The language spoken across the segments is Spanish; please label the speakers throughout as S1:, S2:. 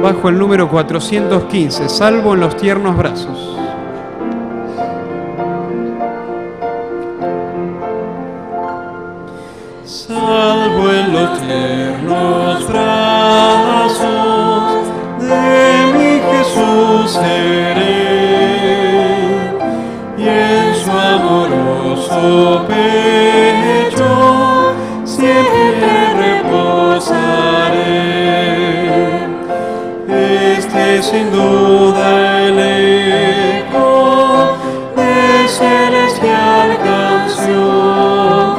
S1: bajo el número 415, Salvo en los tiernos brazos.
S2: Salvo en los tiernos brazos de mi Jesús seré, y en su amoroso pecho siempre reposaré. Este sin duda el eco de celestial canción,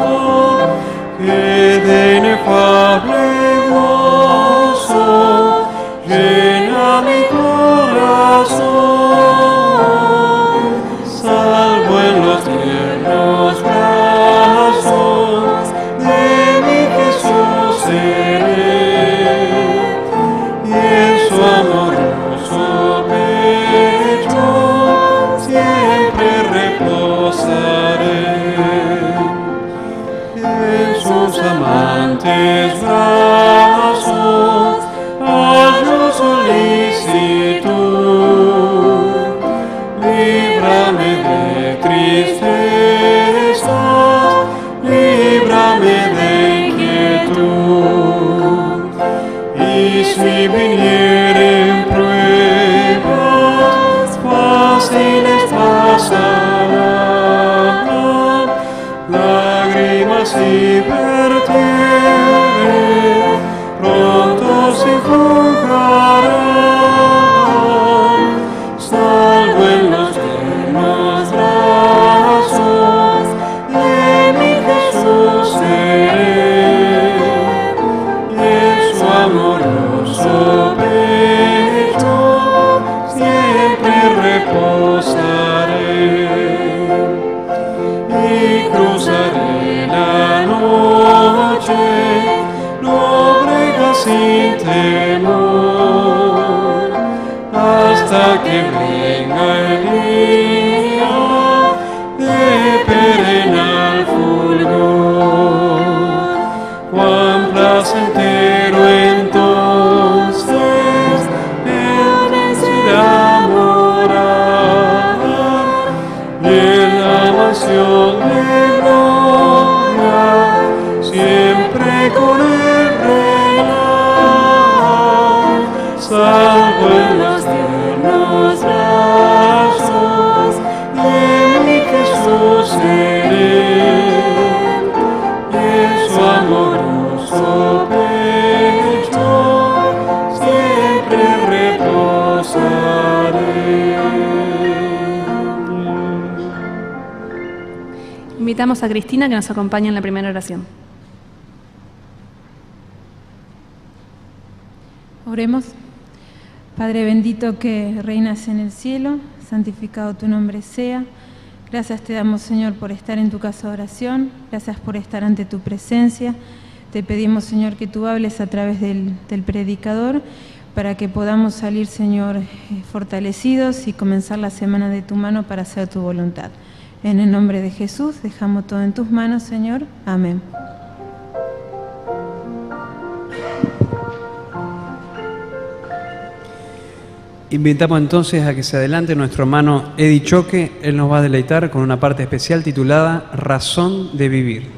S2: que de inefable gozo llena mi corazón. Salvo en los tiernos brazos de mi Jesús seré, y en su amoroso pecho siempre reposaré. En sus amantes brazos hallo solicitud, líbrame de tristezas, líbrame de inquietud, y si vinieren pruebas fáciles pasarán, lágrimas y vertientes pronto se enjugarán. Salvo en los tiernos brazos de mi Jesús seré, y en su amoroso pecho siempre reposaré. Y cruzaré la noche, no brega sin temor, hasta que venga el día de perenal fulgor. Cuán placentero entonces en será morar, y en la mansión de gloria siempre con el reinar. Salvo en los tiernos brazos de mi Jesús seré, y en su amoroso pecho siempre reposaré.
S3: Invitamos a Cristina que nos acompañe en la primera oración.
S4: Oremos. Padre bendito que reinas en el cielo, santificado tu nombre sea. Gracias te damos, Señor, por estar en tu casa de oración. Gracias por estar ante tu presencia. Te pedimos, Señor, que tú hables a través del predicador para que podamos salir, Señor, fortalecidos y comenzar la semana de tu mano para hacer tu voluntad. En el nombre de Jesús, dejamos todo en tus manos, Señor. Amén.
S1: Invitamos entonces a que se adelante nuestro hermano Edi Choque. Él nos va a deleitar con una parte especial titulada Razón de Vivir.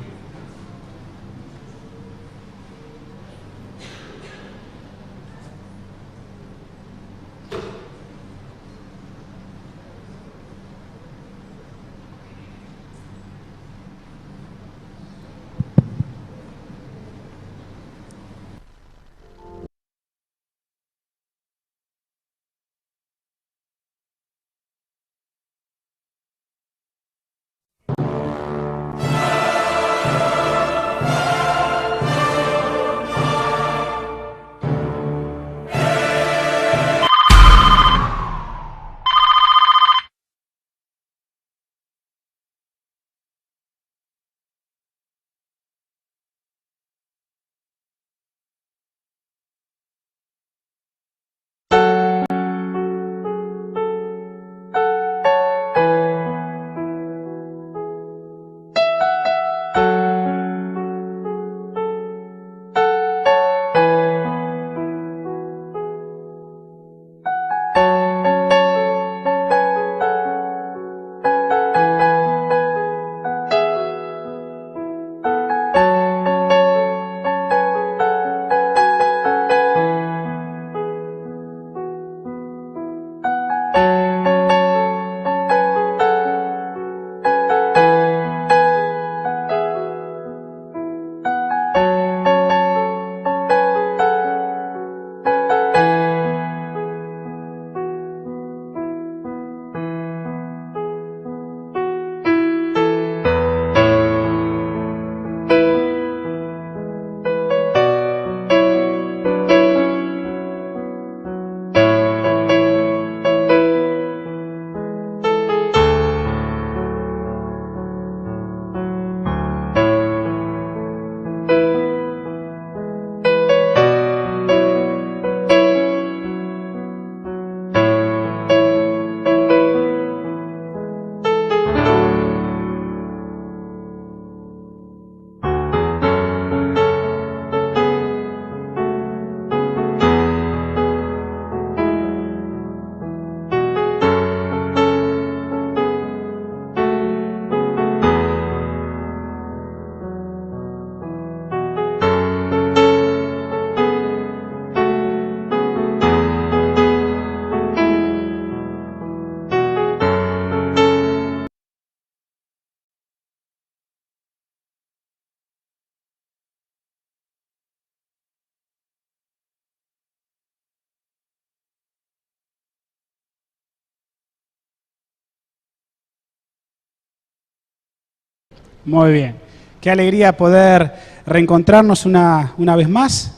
S5: Muy bien. Qué alegría poder reencontrarnos una vez más.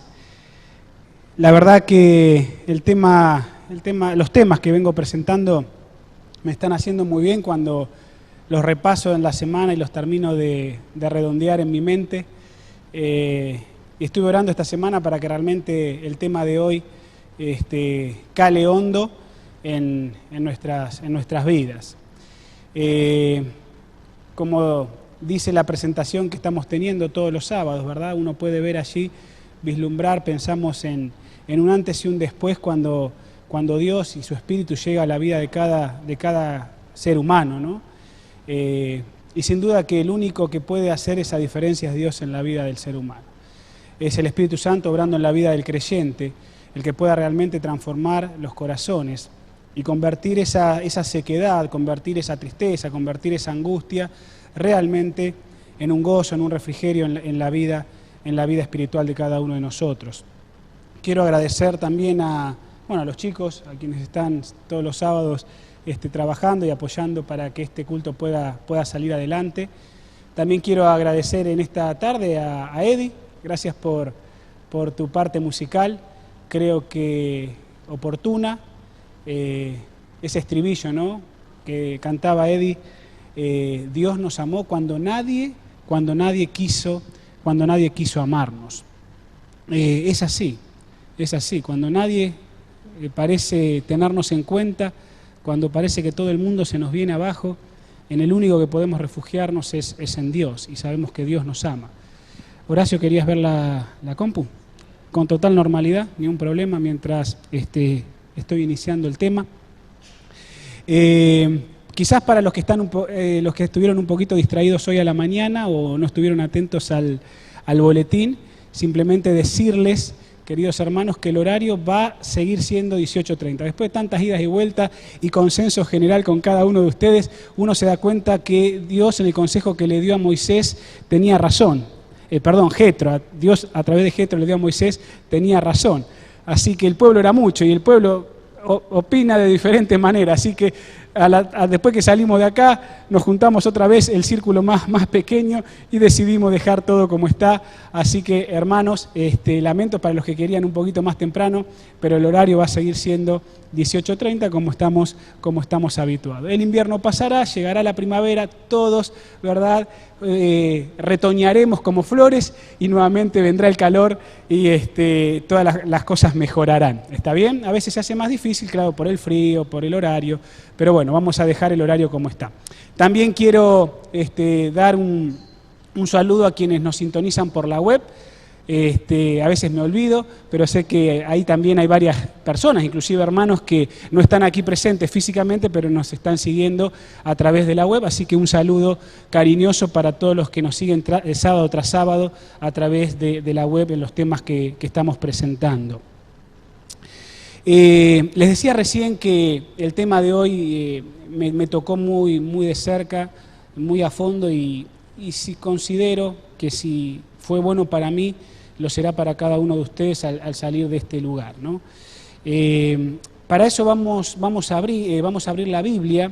S5: La verdad que los temas que vengo presentando me están haciendo muy bien cuando los repaso en la semana y los termino de redondear en mi mente. Y estuve orando esta semana para que realmente el tema de hoy cale hondo en nuestras vidas. Como dice la presentación que estamos teniendo todos los sábados, ¿verdad? Uno puede ver allí, vislumbrar, pensamos en un antes y un después cuando Dios y su Espíritu llega a la vida de cada ser humano, ¿no? Y sin duda que el único que puede hacer esa diferencia es Dios en la vida del ser humano. Es el Espíritu Santo obrando en la vida del creyente, el que pueda realmente transformar los corazones y convertir esa sequedad, convertir esa tristeza, convertir esa angustia realmente en un gozo, en un refrigerio en la vida espiritual de cada uno de nosotros. Quiero agradecer también a los chicos, a quienes están todos los sábados trabajando y apoyando para que este culto pueda salir adelante. También quiero agradecer en esta tarde a Eddie, gracias por tu parte musical, creo que oportuna, ese estribillo, ¿no?, que cantaba Eddie, Dios nos amó cuando nadie quiso amarnos. Es así, cuando nadie parece tenernos en cuenta, cuando parece que todo el mundo se nos viene abajo, en el único que podemos refugiarnos es en Dios, y sabemos que Dios nos ama. Horacio, ¿querías ver la compu? Con total normalidad, ni un problema, mientras estoy iniciando el tema. Quizás para los que estuvieron un poquito distraídos hoy a la mañana o no estuvieron atentos al boletín, simplemente decirles, queridos hermanos, que el horario va a seguir siendo 18:30. Después de tantas idas y vueltas y consenso general con cada uno de ustedes, uno se da cuenta que Dios en el consejo que le dio a Moisés tenía razón. Jetro, Dios a través de Jetro le dio a Moisés, tenía razón. Así que el pueblo era mucho y el pueblo opina de diferente manera, así que después que salimos de acá nos juntamos otra vez el círculo más pequeño y decidimos dejar todo como está. Así que hermanos, lamento para los que querían un poquito más temprano, pero el horario va a seguir siendo 18:30 como estamos habituados. El invierno pasará, llegará la primavera, todos, ¿verdad?, retoñaremos como flores y nuevamente vendrá el calor y todas las cosas mejorarán. ¿Está bien? A veces se hace más difícil, claro, por el frío, por el horario, pero bueno, vamos a dejar el horario como está. También quiero dar un saludo a quienes nos sintonizan por la web. A veces me olvido, pero sé que ahí también hay varias personas, inclusive hermanos que no están aquí presentes físicamente, pero nos están siguiendo a través de la web, así que un saludo cariñoso para todos los que nos siguen sábado tras sábado a través de la web en los temas que estamos presentando. Les decía recién que el tema de hoy me tocó muy de cerca, muy a fondo y si considero que si fue bueno para mí, lo será para cada uno de ustedes al salir de este lugar, ¿no? Para eso vamos a abrir la Biblia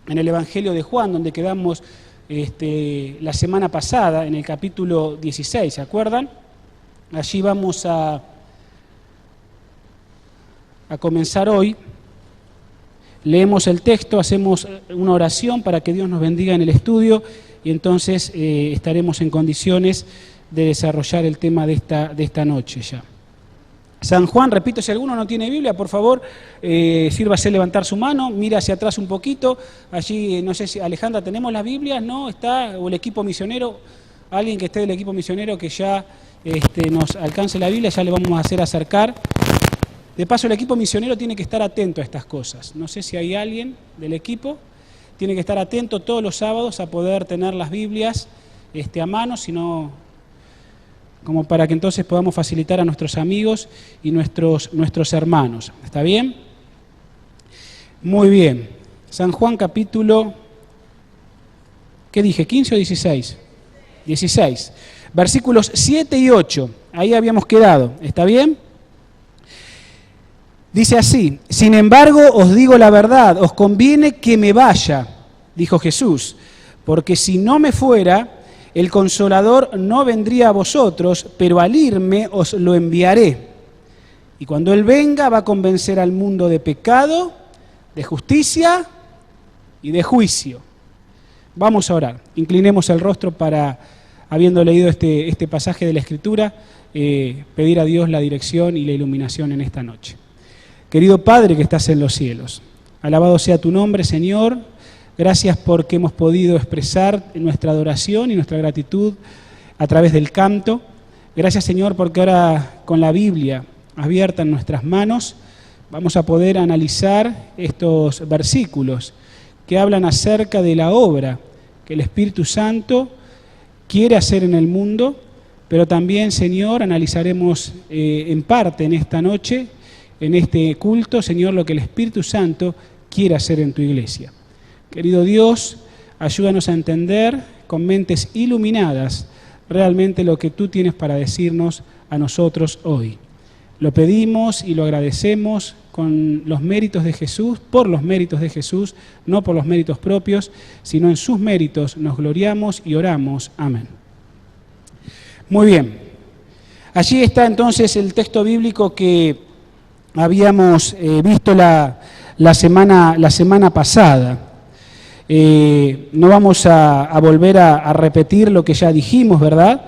S5: en el Evangelio de Juan, donde quedamos la semana pasada, en el capítulo 16, ¿se acuerdan? Allí vamos a comenzar hoy. Leemos el texto, hacemos una oración para que Dios nos bendiga en el estudio y entonces estaremos en condiciones de desarrollar el tema de esta noche ya. San Juan, repito, si alguno no tiene Biblia, por favor, sírvase levantar su mano, mira hacia atrás un poquito, allí, no sé si, Alejandra, ¿tenemos las Biblias? ¿No? ¿Está? ¿O el equipo misionero? Alguien que esté del equipo misionero que ya nos alcance la Biblia, ya le vamos a hacer acercar. De paso, el equipo misionero tiene que estar atento a estas cosas. No sé si hay alguien del equipo, tiene que estar atento todos los sábados a poder tener las Biblias a mano, sino como para que entonces podamos facilitar a nuestros amigos y nuestros hermanos. ¿Está bien? Muy bien. San Juan capítulo, ¿qué dije? ¿15 o 16? 16. Versículos 7 y 8. Ahí habíamos quedado. ¿Está bien? Dice así: sin embargo, os digo la verdad, os conviene que me vaya, dijo Jesús, Porque si no me fuera, el Consolador no vendría a vosotros, pero al irme os lo enviaré. Y cuando Él venga va a convencer al mundo de pecado, de justicia y de juicio. Vamos a orar. Inclinemos el rostro para, habiendo leído este pasaje de la Escritura, pedir a Dios la dirección y la iluminación en esta noche. Querido Padre que estás en los cielos, alabado sea tu nombre, Señor. Gracias porque hemos podido expresar nuestra adoración y nuestra gratitud a través del canto. Gracias, Señor, porque ahora con la Biblia abierta en nuestras manos vamos a poder analizar estos versículos que hablan acerca de la obra que el Espíritu Santo quiere hacer en el mundo, pero también, Señor, analizaremos en parte en esta noche, en este culto, Señor, lo que el Espíritu Santo quiere hacer en tu iglesia. Querido Dios, ayúdanos a entender con mentes iluminadas realmente lo que tú tienes para decirnos a nosotros hoy. Lo pedimos y lo agradecemos con los méritos de Jesús, por los méritos de Jesús, no por los méritos propios, sino en sus méritos nos gloriamos y oramos. Amén. Muy bien. Allí está entonces el texto bíblico que habíamos visto la semana pasada. No vamos a volver a repetir lo que ya dijimos, ¿verdad?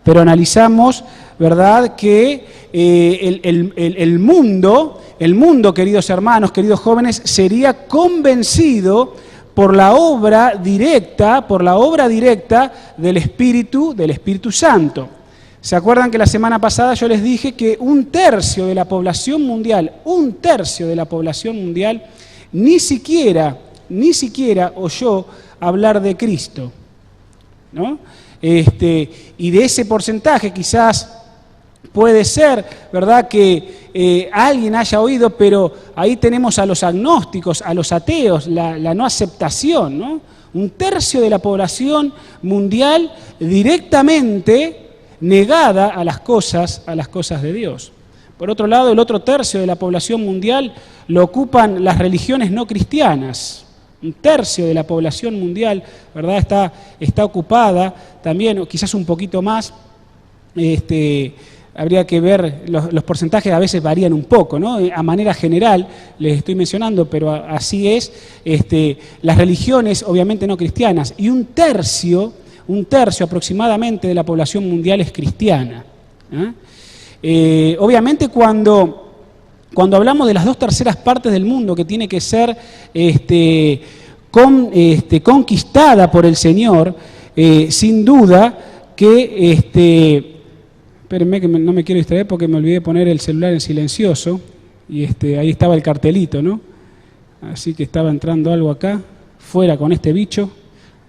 S5: Pero analizamos, ¿verdad?, que el mundo, queridos hermanos, queridos jóvenes, sería convencido por la obra directa del Espíritu Santo. ¿Se acuerdan que la semana pasada yo les dije que un tercio de la población mundial, ni siquiera oyó hablar de Cristo, ¿no? Y de ese porcentaje quizás puede ser, ¿verdad?, que alguien haya oído, pero ahí tenemos a los agnósticos, a los ateos, la no aceptación, ¿no? Un tercio de la población mundial directamente negada a las cosas de Dios. Por otro lado, el otro tercio de la población mundial lo ocupan las religiones no cristianas. Un tercio de la población mundial, ¿verdad?, está ocupada también, o quizás un poquito más. Habría que ver, los porcentajes a veces varían un poco, ¿no? A manera general les estoy mencionando, pero así es, las religiones obviamente no cristianas, y un tercio aproximadamente de la población mundial es cristiana. Obviamente cuando hablamos de las 2/3 partes del mundo que tiene que ser conquistada por el Señor, sin duda que, espérenme que no me quiero distraer porque me olvidé poner el celular en silencioso, y ahí estaba el cartelito, ¿no? Así que estaba entrando algo acá, fuera con este bicho,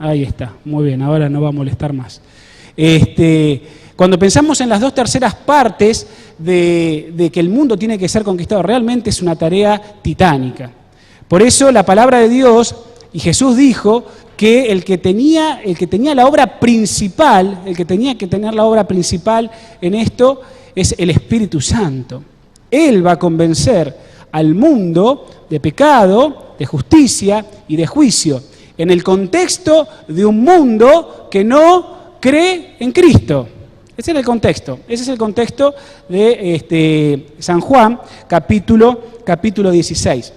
S5: ahí está, muy bien, ahora no va a molestar más. Cuando pensamos en las 2/3 partes de que el mundo tiene que ser conquistado, realmente es una tarea titánica. Por eso la palabra de Dios, y Jesús dijo que el que tenía la obra principal, el que tenía que tener la obra principal en esto es el Espíritu Santo. Él va a convencer al mundo de pecado, de justicia y de juicio, en el contexto de un mundo que no cree en Cristo. Ese es el contexto de San Juan, capítulo 16.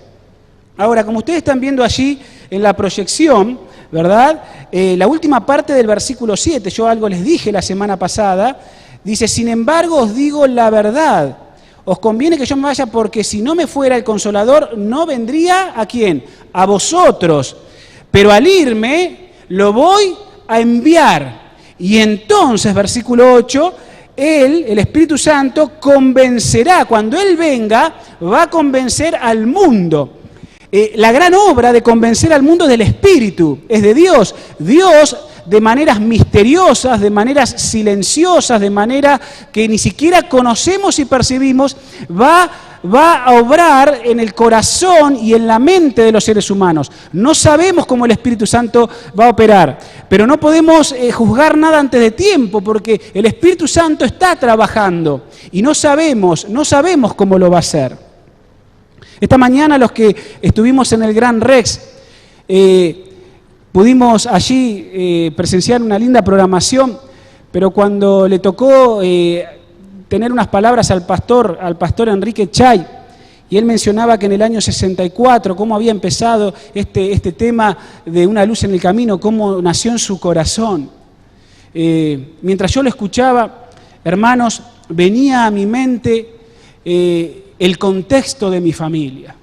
S5: Ahora, como ustedes están viendo allí en la proyección, ¿verdad? La última parte del versículo 7, yo algo les dije la semana pasada, dice: sin embargo os digo la verdad, os conviene que yo me vaya, porque si no me fuera el Consolador, no vendría ¿a quién? A vosotros, pero al irme lo voy a enviar. Y entonces, versículo 8, el Espíritu Santo convencerá, cuando Él venga, va a convencer al mundo. La gran obra de convencer al mundo del Espíritu es de Dios. Dios, de maneras misteriosas, de maneras silenciosas, de manera que ni siquiera conocemos y percibimos, va a obrar en el corazón y en la mente de los seres humanos. No sabemos cómo el Espíritu Santo va a operar, pero no podemos juzgar nada antes de tiempo, porque el Espíritu Santo está trabajando y no sabemos cómo lo va a hacer. Esta mañana los que estuvimos en el Gran Rex, Pudimos allí presenciar una linda programación, pero cuando le tocó tener unas palabras al pastor Enrique Chay, y él mencionaba que en el año 64, cómo había empezado este tema de una luz en el camino, cómo nació en su corazón. Mientras yo lo escuchaba, hermanos, venía a mi mente el contexto de mi familia,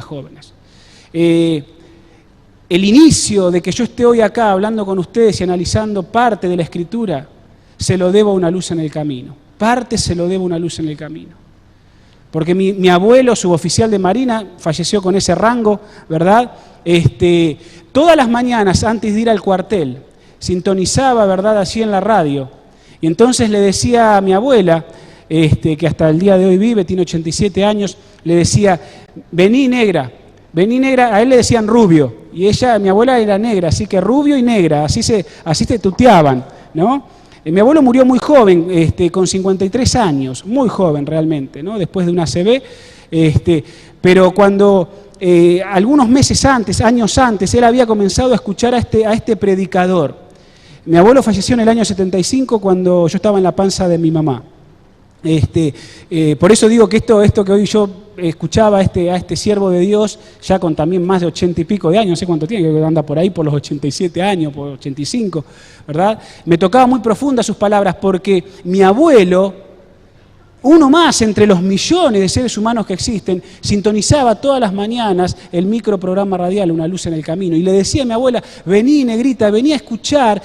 S5: jóvenes. El inicio de que yo esté hoy acá hablando con ustedes y analizando parte de la Escritura, se lo debo a una luz en el camino. Parte se lo debo a una luz en el camino. Porque mi abuelo, suboficial de Marina, falleció con ese rango, ¿verdad? Todas las mañanas, antes de ir al cuartel, sintonizaba, ¿verdad?, allí en la radio. Y entonces le decía a mi abuela, que hasta el día de hoy vive, tiene 87 años, le decía, vení negra, a él le decían rubio, y mi abuela era negra, así que rubio y negra, así se tuteaban, ¿no? Mi abuelo murió muy joven, con 53 años, muy joven realmente, ¿no? Después de una ACV, pero cuando algunos meses antes, años antes, él había comenzado a escuchar a este predicador. Mi abuelo falleció en el año 75 cuando yo estaba en la panza de mi mamá. Por eso digo que esto que hoy yo escuchaba a este siervo de Dios, ya con también más de 80 y pico de años, no sé cuánto tiene, que anda por ahí por los 87 años, por 85, ¿verdad? Me tocaba muy profunda sus palabras porque mi abuelo, uno más entre los millones de seres humanos que existen, sintonizaba todas las mañanas el microprograma radial Una Luz en el Camino y le decía a mi abuela, vení negrita, vení a escuchar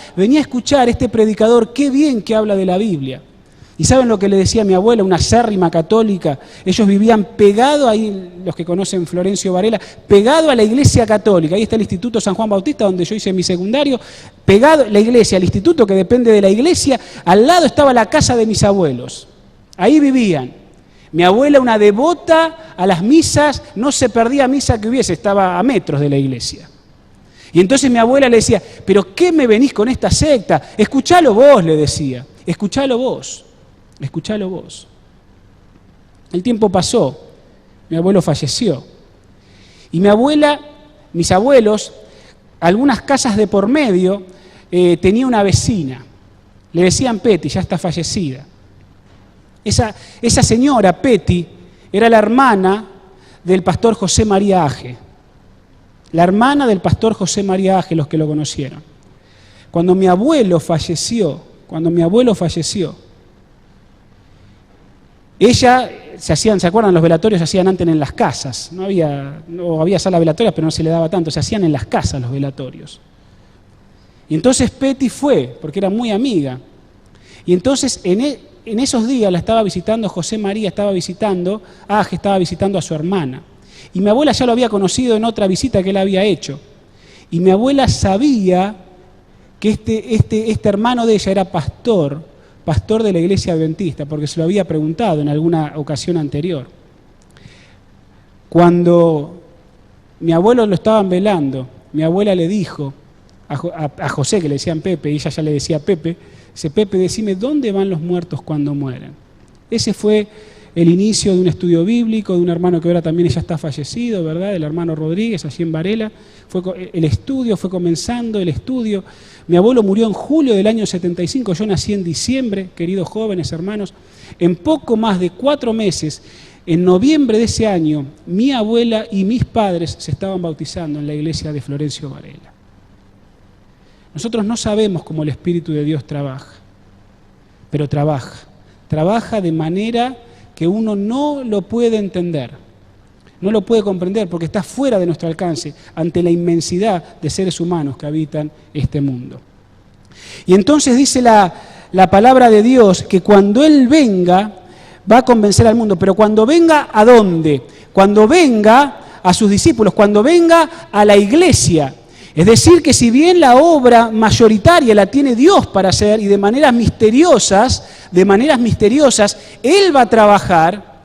S5: este predicador, qué bien que habla de la Biblia. ¿Y saben lo que le decía a mi abuela, una acérrima católica? Ellos vivían pegado, ahí los que conocen Florencio Varela, pegado a la iglesia católica. Ahí está el Instituto San Juan Bautista, donde yo hice mi secundario. Pegado a la iglesia, el instituto que depende de la iglesia, al lado estaba la casa de mis abuelos. Ahí vivían. Mi abuela, una devota a las misas, no se perdía misa que hubiese, estaba a metros de la iglesia. Y entonces mi abuela le decía, ¿pero qué me venís con esta secta? Escuchalo vos, le decía, escuchalo vos. Escuchalo vos. El tiempo pasó, mi abuelo falleció. Y mi abuela, mis abuelos, algunas casas de por medio, tenía una vecina. Le decían Peti, ya está fallecida. Esa señora, Peti, era la hermana del pastor José María Aje. La hermana del pastor José María Aje, los que lo conocieron. Cuando mi abuelo falleció, ella, ¿se acuerdan? Los velatorios se hacían antes en las casas. No había sala velatorias, pero no se le daba tanto. Se hacían en las casas los velatorios. Y entonces Peti fue, porque era muy amiga. Y entonces en esos días la estaba visitando José María, estaba visitando a su hermana. Y mi abuela ya lo había conocido en otra visita que él había hecho. Y mi abuela sabía que este hermano de ella era pastor de la iglesia adventista, porque se lo había preguntado en alguna ocasión anterior. Cuando mi abuelo lo estaban velando, mi abuela le dijo a José, que le decían Pepe, y ella ya le decía Pepe, dice, Pepe, decime, ¿dónde van los muertos cuando mueren? Ese fue el inicio de un estudio bíblico, de un hermano que ahora también ya está fallecido, ¿verdad? El hermano Rodríguez, allí en Varela. Fue comenzando el estudio. Mi abuelo murió en julio del año 75, yo nací en diciembre, queridos jóvenes, hermanos. En poco más de 4 meses, en noviembre de ese año, mi abuela y mis padres se estaban bautizando en la iglesia de Florencio Varela. Nosotros no sabemos cómo el Espíritu de Dios trabaja, pero trabaja de manera que uno no lo puede entender, no lo puede comprender porque está fuera de nuestro alcance ante la inmensidad de seres humanos que habitan este mundo. Y entonces dice la palabra de Dios que cuando Él venga va a convencer al mundo, pero cuando venga, ¿a dónde? Cuando venga a sus discípulos, cuando venga a la iglesia. Es decir, que si bien la obra mayoritaria la tiene Dios para hacer y de maneras misteriosas, Él va a trabajar,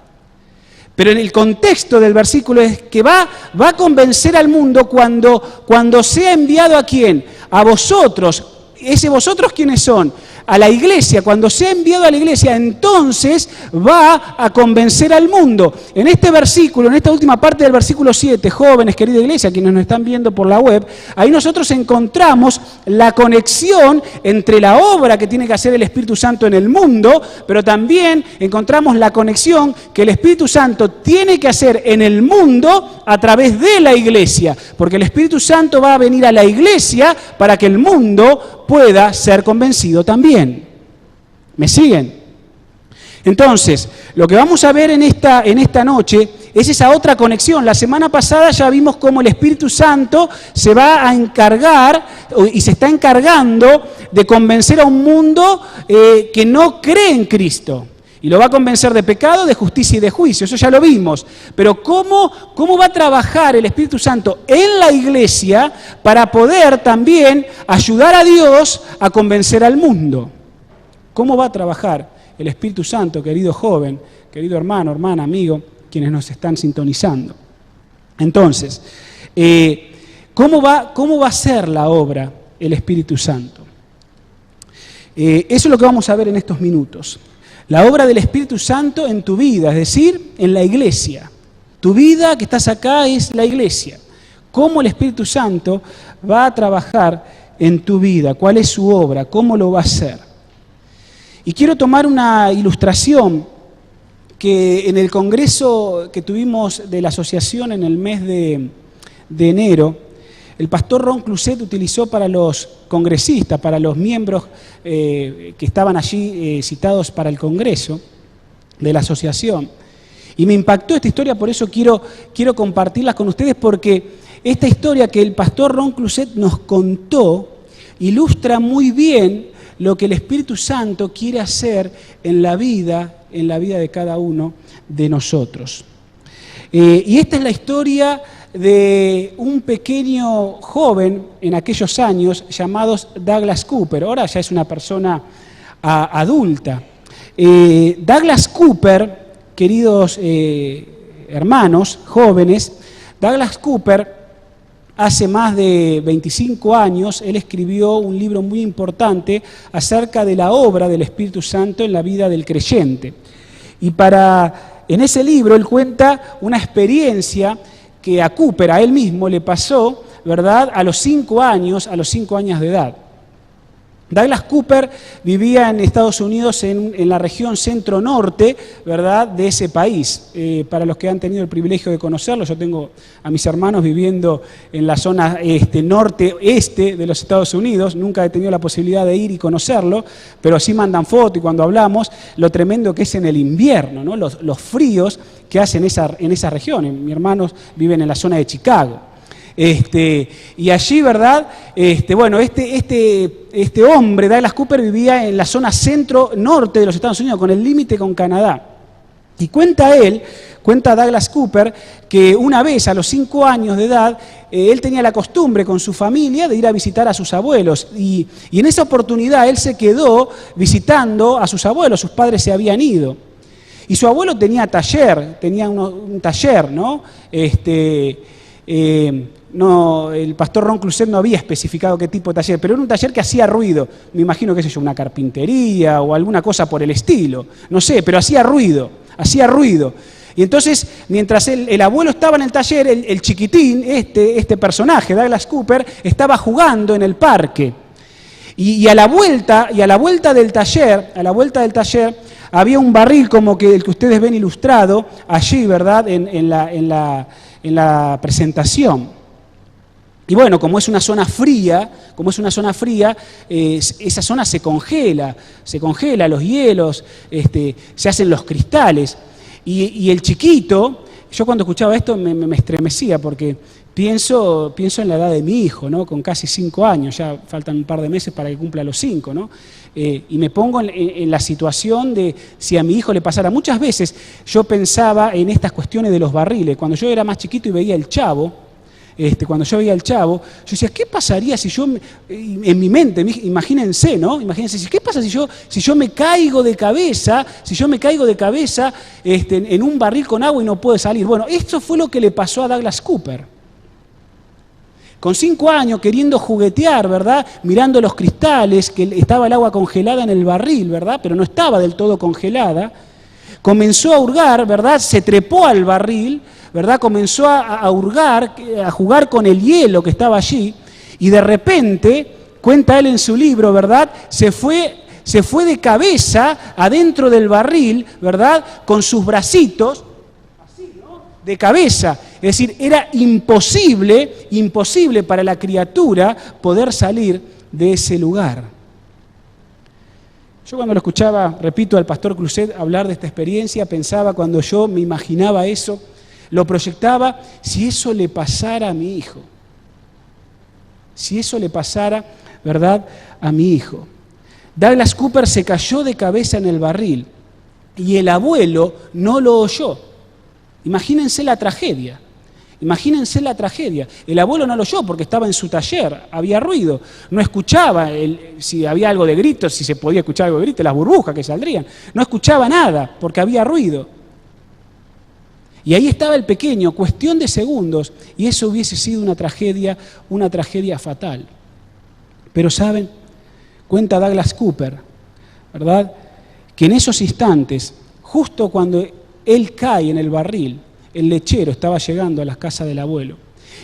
S5: pero en el contexto del versículo es que va a convencer al mundo cuando sea enviado ¿a quién? A vosotros. ¿ese vosotros quiénes son? A la iglesia. Cuando sea enviado a la iglesia, entonces va a convencer al mundo. En este versículo, en esta última parte del versículo 7, jóvenes, querida iglesia, quienes nos están viendo por la web, ahí nosotros encontramos la conexión entre la obra que tiene que hacer el Espíritu Santo en el mundo, pero también encontramos la conexión que el Espíritu Santo tiene que hacer en el mundo a través de la iglesia, porque el Espíritu Santo va a venir a la iglesia para que el mundo pueda ser convencido también. ¿Me siguen? Entonces, lo que vamos a ver en esta noche es esa otra conexión. La semana pasada ya vimos cómo el Espíritu Santo se va a encargar y se está encargando de convencer a un mundo que no cree en Cristo. Y lo va a convencer de pecado, de justicia y de juicio. Eso ya lo vimos. Pero ¿cómo va a trabajar el Espíritu Santo en la iglesia para poder también ayudar a Dios a convencer al mundo? ¿Cómo va a trabajar el Espíritu Santo, querido joven, querido hermano, hermana, amigo, quienes nos están sintonizando? Entonces, ¿cómo va a ser la obra el Espíritu Santo? Eso es lo que vamos a ver en estos minutos. La obra del Espíritu Santo en tu vida, es decir, en la iglesia. Tu vida que estás acá es la iglesia. ¿Cómo el Espíritu Santo va a trabajar en tu vida? ¿Cuál es su obra? ¿Cómo lo va a hacer? Y quiero tomar una ilustración que en el congreso que tuvimos de la asociación en el mes de enero, el pastor Ron Cluset utilizó para los congresistas, para los miembros que estaban allí citados para el congreso de la asociación. Y me impactó esta historia, por eso quiero compartirla con ustedes, porque esta historia que el pastor Ron Cluset nos contó ilustra muy bien lo que el Espíritu Santo quiere hacer en la vida de cada uno de nosotros. Y esta es la historia de un pequeño joven en aquellos años llamados Douglas Cooper. Ahora ya es una persona adulta. Douglas Cooper, queridos hermanos jóvenes, Douglas Cooper hace más de 25 años, él escribió un libro muy importante acerca de la obra del Espíritu Santo en la vida del creyente. Y en ese libro él cuenta una experiencia que a Cooper, a él mismo, le pasó, ¿verdad?, a los 5 años de edad. Douglas Cooper vivía en Estados Unidos, en la región centro-norte, ¿verdad?, de ese país. Para los que han tenido el privilegio de conocerlo, yo tengo a mis hermanos viviendo en la zona norte-este de los Estados Unidos. Nunca he tenido la posibilidad de ir y conocerlo, pero sí mandan fotos y cuando hablamos, lo tremendo que es en el invierno, ¿no? Los fríos que hacen en esa región. Mis hermanos viven en la zona de Chicago. Y allí, ¿verdad? Bueno, este hombre, Douglas Cooper, vivía en la zona centro-norte de los Estados Unidos, con el límite con Canadá. Y cuenta Douglas Cooper, que una vez a los 5 años de edad, él tenía la costumbre con su familia de ir a visitar a sus abuelos. Y en esa oportunidad él se quedó visitando a sus abuelos, sus padres se habían ido. Y su abuelo tenía un taller, ¿no? No, el pastor Ron Cluset no había especificado qué tipo de taller, pero era un taller que hacía ruido. Me imagino, qué sé yo, una carpintería o alguna cosa por el estilo. No sé, pero hacía ruido. Y entonces, mientras el abuelo estaba en el taller, el chiquitín, este personaje, Douglas Cooper, estaba jugando en el parque. Y a la vuelta del taller, había un barril como el que ustedes ven ilustrado allí, ¿verdad?, en la presentación. Y bueno, como es una zona fría, esa zona se congela los hielos, se hacen los cristales. Y el chiquito, yo cuando escuchaba esto me estremecía porque pienso en la edad de mi hijo, ¿no? Con casi 5 años, ya faltan un par de meses para que cumpla los 5, ¿no? Y me pongo en la situación de si a mi hijo le pasara. Muchas veces yo pensaba en estas cuestiones de los barriles. Cuando yo era más chiquito y veía El Chavo, yo decía, ¿qué pasaría si yo, en mi mente, imagínense, ¿no? Imagínense, ¿qué pasa si yo me caigo de cabeza, en un barril con agua y no puedo salir? Bueno, esto fue lo que le pasó a Douglas Cooper. Con 5 años queriendo juguetear, ¿verdad? Mirando los cristales, que estaba el agua congelada en el barril, ¿verdad? Pero no estaba del todo congelada. Comenzó a hurgar, ¿verdad? Se trepó al barril, ¿verdad? Comenzó a hurgar, a jugar con el hielo que estaba allí. Y de repente, cuenta él en su libro, ¿verdad? Se fue de cabeza adentro del barril, ¿verdad? Con sus bracitos, así, ¿no? De cabeza. Es decir, era imposible para la criatura poder salir de ese lugar. Yo cuando lo escuchaba, repito, al pastor Cruzet hablar de esta experiencia, pensaba cuando yo me imaginaba eso, lo proyectaba, si eso le pasara a mi hijo. Si eso le pasara, ¿verdad?, a mi hijo. Douglas Cooper se cayó de cabeza en el barril y el abuelo no lo oyó. Imagínense la tragedia. Imagínense la tragedia. El abuelo no lo oyó porque estaba en su taller, había ruido, no escuchaba si había algo de gritos, si se podía escuchar algo de gritos, las burbujas que saldrían. No escuchaba nada porque había ruido. Y ahí estaba el pequeño, cuestión de segundos, y eso hubiese sido una tragedia fatal. Pero ¿saben? Cuenta Douglas Cooper, ¿verdad?, que en esos instantes, justo cuando él cae en el barril, el lechero estaba llegando a la casa del abuelo.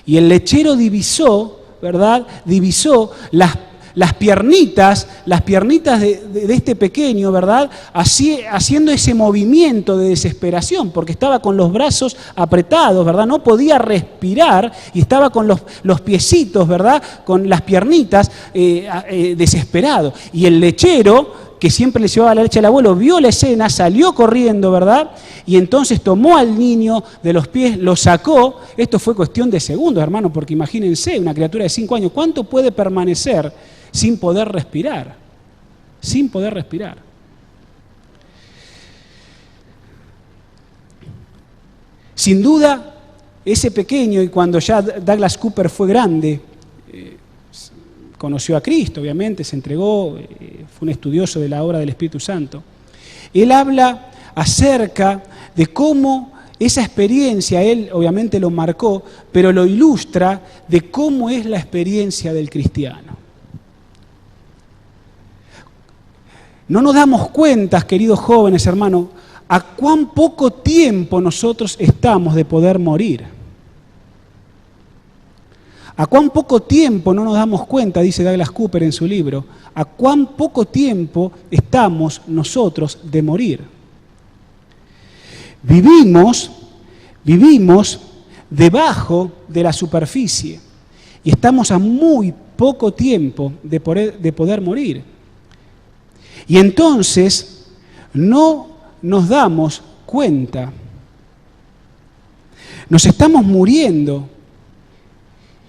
S5: Y el lechero divisó, ¿verdad?, divisó las piernitas de este pequeño, ¿verdad?, haciendo ese movimiento de desesperación, porque estaba con los brazos apretados, ¿verdad?, no podía respirar y estaba con los piecitos, ¿verdad?, con las piernitas desesperado. Y el lechero, que siempre le llevaba la leche al abuelo, vio la escena, salió corriendo, ¿verdad?, y entonces tomó al niño de los pies, lo sacó. Esto fue cuestión de segundos, hermano, porque imagínense, una criatura de 5 años, ¿cuánto puede permanecer sin poder respirar? Sin poder respirar. Sin duda, ese pequeño, y cuando ya Douglas Cooper fue grande, conoció a Cristo, obviamente, se entregó, fue un estudioso de la obra del Espíritu Santo. Él habla acerca de cómo esa experiencia, él obviamente lo marcó, pero lo ilustra de cómo es la experiencia del cristiano. No nos damos cuenta, queridos jóvenes, hermanos, a cuán poco tiempo nosotros estamos de poder morir. A cuán poco tiempo no nos damos cuenta, dice Douglas Cooper en su libro, a cuán poco tiempo estamos nosotros de morir. Vivimos debajo de la superficie y estamos a muy poco tiempo de poder morir. Y entonces no nos damos cuenta. Nos estamos muriendo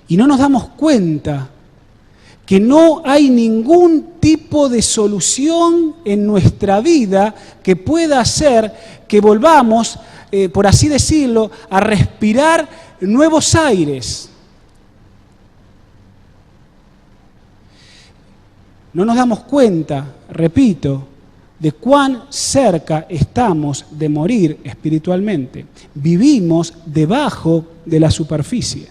S5: y no nos damos cuenta que no hay ningún tipo de solución en nuestra vida que pueda hacer que volvamos, por así decirlo, a respirar nuevos aires. No nos damos cuenta, repito, de cuán cerca estamos de morir espiritualmente. Vivimos debajo de la superficie.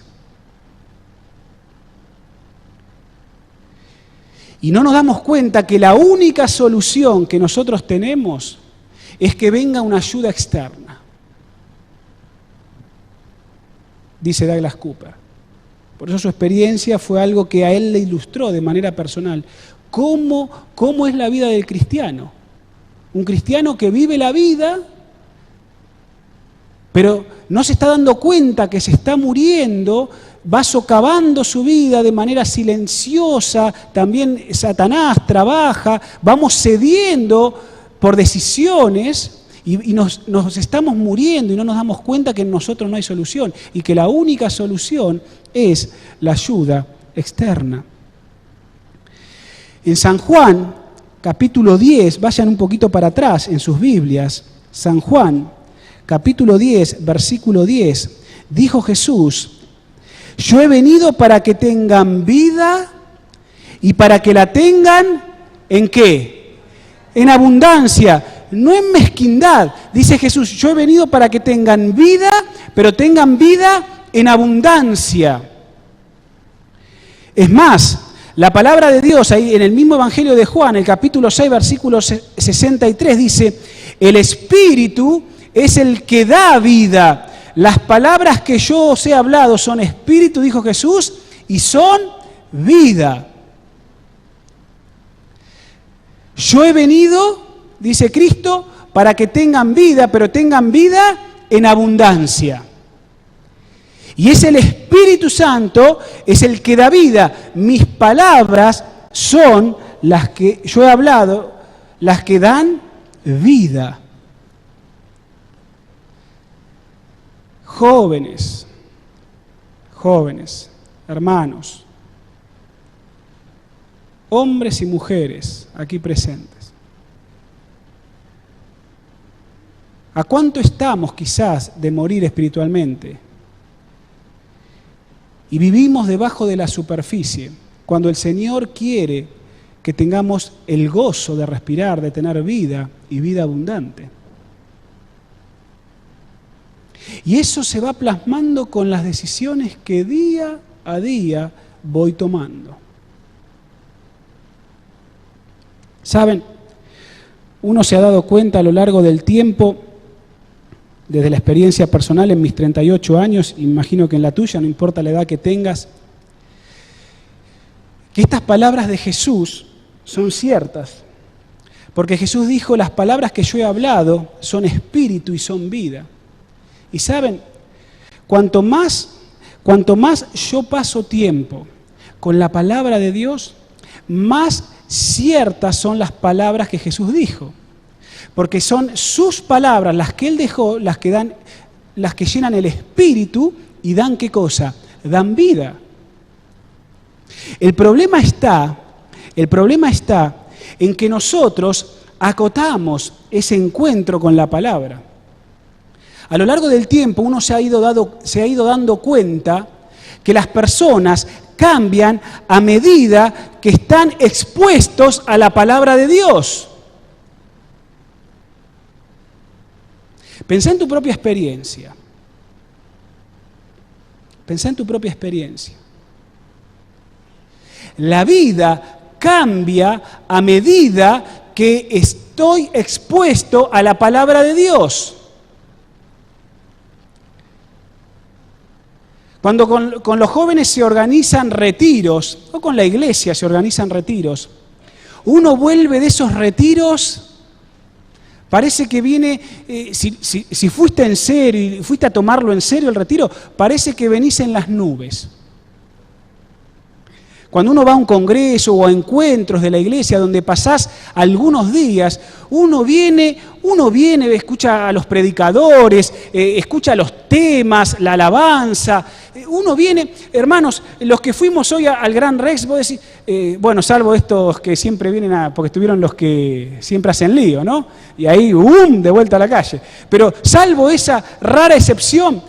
S5: Y no nos damos cuenta que la única solución que nosotros tenemos es que venga una ayuda externa. Dice Douglas Cooper. Por eso su experiencia fue algo que a él le ilustró de manera personal. ¿Cómo es la vida del cristiano? Un cristiano que vive la vida, pero no se está dando cuenta que se está muriendo, va socavando su vida de manera silenciosa, también Satanás trabaja, vamos cediendo por decisiones y nos estamos muriendo y no nos damos cuenta que en nosotros no hay solución y que la única solución es la ayuda externa. En San Juan, capítulo 10, vayan un poquito para atrás en sus Biblias, San Juan, capítulo 10, versículo 10, dijo Jesús: yo he venido para que tengan vida y para que la tengan, ¿en qué? En abundancia, no en mezquindad. Dice Jesús, yo he venido para que tengan vida, pero tengan vida en abundancia. Es más, la palabra de Dios, ahí en el mismo Evangelio de Juan, el capítulo 6, versículo 63, dice, el Espíritu es el que da vida. Las palabras que yo os he hablado son Espíritu, dijo Jesús, y son vida. Yo he venido, dice Cristo, para que tengan vida, pero tengan vida en abundancia. Y es el Espíritu Santo, es el que da vida. Mis palabras son las que yo he hablado, las que dan vida. Jóvenes, hermanos, hombres y mujeres aquí presentes. ¿A cuánto estamos quizás de morir espiritualmente? Y vivimos debajo de la superficie, cuando el Señor quiere que tengamos el gozo de respirar, de tener vida y vida abundante. Y eso se va plasmando con las decisiones que día a día voy tomando. ¿Saben? Uno se ha dado cuenta a lo largo del tiempo, desde la experiencia personal en mis 38 años, imagino que en la tuya, no importa la edad que tengas, que estas palabras de Jesús son ciertas. Porque Jesús dijo, las palabras que yo he hablado son espíritu y son vida. Y saben, cuanto más yo paso tiempo con la palabra de Dios, más ciertas son las palabras que Jesús dijo. Porque son sus palabras, las que Él dejó, las que llenan el espíritu y dan ¿qué cosa? Dan vida. El problema está en que nosotros acotamos ese encuentro con la palabra. A lo largo del tiempo uno se ha ido dando cuenta que las personas cambian a medida que están expuestos a la palabra de Dios. Pensá en tu propia experiencia. La vida cambia a medida que estoy expuesto a la palabra de Dios. Cuando con los jóvenes se organizan retiros, o con la iglesia se organizan retiros, uno vuelve de esos retiros. Parece que viene, si fuiste en serio y fuiste a tomarlo en serio el retiro, parece que venís en las nubes. Cuando uno va a un congreso o a encuentros de la iglesia donde pasás algunos días, uno viene, escucha a los predicadores, escucha los temas, la alabanza. Uno viene, hermanos, los que fuimos hoy al Gran Rex, vos decís, bueno, salvo estos que siempre vienen porque estuvieron los que siempre hacen lío, ¿no? Y ahí, de vuelta a la calle. Pero salvo esa rara excepción,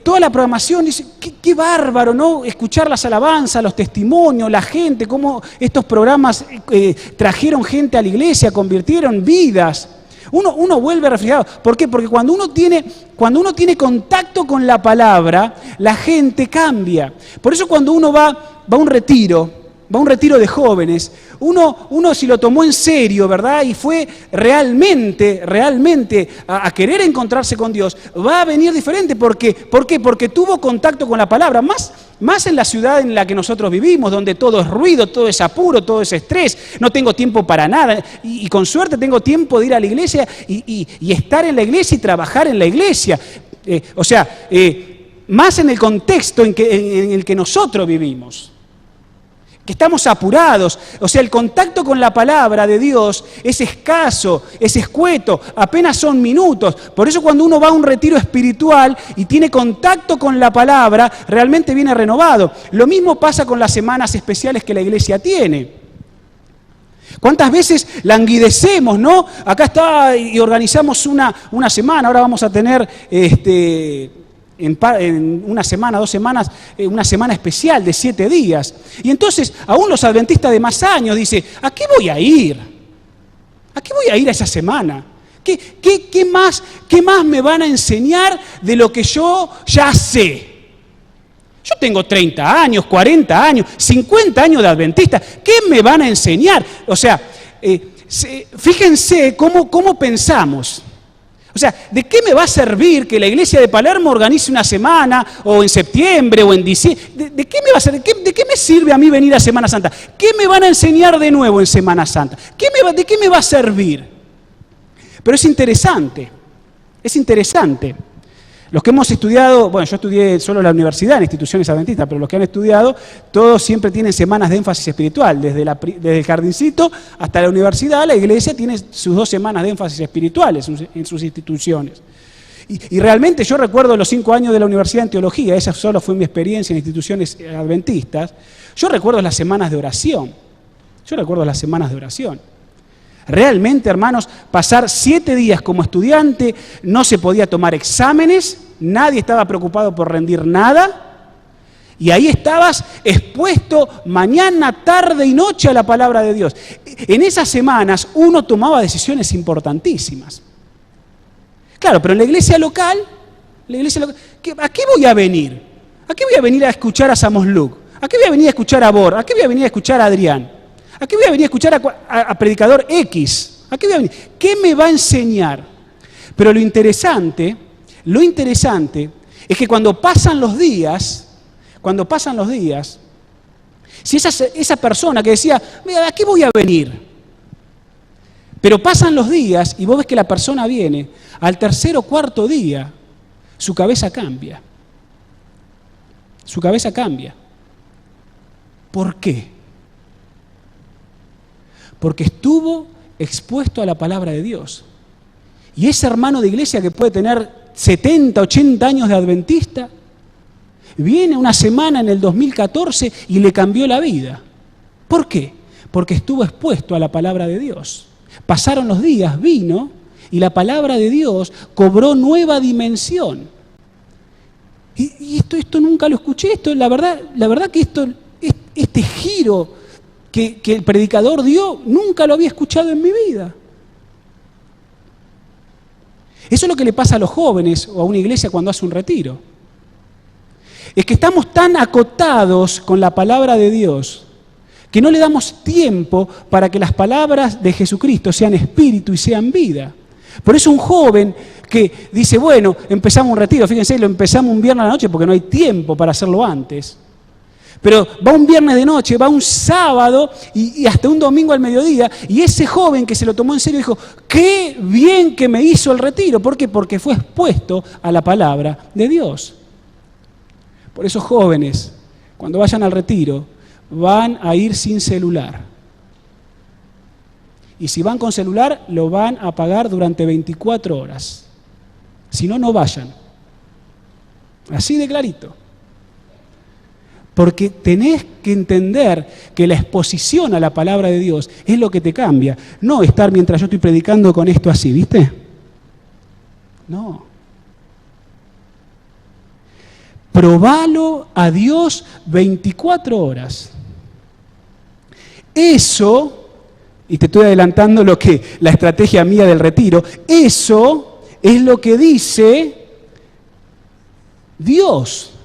S5: toda la programación dice, qué bárbaro, ¿no? Escuchar las alabanzas, los testimonios, la gente, cómo estos programas trajeron gente a la iglesia, convirtieron vidas. Uno vuelve reflejado. ¿Por qué? Porque cuando uno tiene contacto con la palabra, la gente cambia. Por eso cuando uno va a un retiro de jóvenes, uno si lo tomó en serio, ¿verdad? Y fue realmente a querer encontrarse con Dios, va a venir diferente. ¿Por qué? Porque tuvo contacto con la palabra. Más en la ciudad en la que nosotros vivimos, donde todo es ruido, todo es apuro, todo es estrés, no tengo tiempo para nada. Y con suerte tengo tiempo de ir a la iglesia y estar en la iglesia y trabajar en la iglesia. Más en el contexto en el que nosotros vivimos. Que estamos apurados, el contacto con la palabra de Dios es escaso, es escueto, apenas son minutos. Por eso cuando uno va a un retiro espiritual y tiene contacto con la palabra, realmente viene renovado. Lo mismo pasa con las semanas especiales que la iglesia tiene. ¿Cuántas veces languidecemos, no? Acá está y organizamos una semana, ahora vamos a tener en una semana, 2 semanas, una semana especial de 7 días. Y entonces, aún los adventistas de más años dicen, ¿a qué voy a ir? ¿A qué voy a ir a esa semana? ¿Qué más me van a enseñar de lo que yo ya sé? Yo tengo 30 años, 40 años, 50 años de adventista. ¿Qué me van a enseñar? O sea, fíjense cómo pensamos. O sea, ¿de qué me va a servir que la iglesia de Palermo organice una semana, o en septiembre, o en diciembre? ¿De qué me va a servir? ¿De qué me sirve a mí venir a Semana Santa? ¿Qué me van a enseñar de nuevo en Semana Santa? ¿De qué me va a servir? Pero es interesante. Los que hemos estudiado, bueno, yo estudié solo en la universidad, en instituciones adventistas, pero los que han estudiado, todos siempre tienen semanas de énfasis espiritual. Desde el jardincito hasta la universidad, la iglesia tiene sus 2 semanas de énfasis espirituales en sus instituciones. Y realmente yo recuerdo los 5 años de la universidad en teología, esa solo fue mi experiencia en instituciones adventistas. Yo recuerdo las semanas de oración. Realmente, hermanos, pasar 7 días como estudiante, no se podía tomar exámenes, nadie estaba preocupado por rendir nada, y ahí estabas expuesto mañana, tarde y noche a la palabra de Dios. En esas semanas uno tomaba decisiones importantísimas. Claro, pero en la iglesia local, ¿a qué voy a venir? ¿A qué voy a venir a escuchar a Samos Luke? ¿A qué voy a venir a escuchar a Bor? ¿A qué voy a venir a escuchar a Adrián? ¿A qué voy a venir a escuchar a predicador X? ¿A qué voy a venir? ¿Qué me va a enseñar? Pero lo interesante es que cuando pasan los días, si esa persona que decía, mira, ¿a qué voy a venir? Pero pasan los días y vos ves que la persona viene, al 3er o 4.º día, su cabeza cambia. ¿Por qué? Porque estuvo expuesto a la palabra de Dios. Y ese hermano de iglesia que puede tener 70, 80 años de adventista, viene una semana en el 2014 y le cambió la vida. ¿Por qué? Porque estuvo expuesto a la palabra de Dios. Pasaron los días, vino, y la palabra de Dios cobró nueva dimensión. Y esto nunca lo escuché, la verdad que este giro que el predicador dio, nunca lo había escuchado en mi vida. Eso es lo que le pasa a los jóvenes o a una iglesia cuando hace un retiro. Es que estamos tan acotados con la palabra de Dios que no le damos tiempo para que las palabras de Jesucristo sean espíritu y sean vida. Por eso un joven que dice, bueno, empezamos un retiro, fíjense, lo empezamos un viernes a la noche porque no hay tiempo para hacerlo antes. Pero va un viernes de noche, va un sábado y hasta un domingo al mediodía, y ese joven que se lo tomó en serio dijo, qué bien que me hizo el retiro. ¿Por qué? Porque fue expuesto a la palabra de Dios. Por eso, jóvenes, cuando vayan al retiro, van a ir sin celular. Y si van con celular, lo van a apagar durante 24 horas. Si no, no vayan. Así de clarito. Porque tenés que entender que la exposición a la palabra de Dios es lo que te cambia. No estar mientras yo estoy predicando con esto así, ¿viste? No. Probalo a Dios 24 horas. Eso, y te estoy adelantando la estrategia mía del retiro, eso es lo que dice Dios.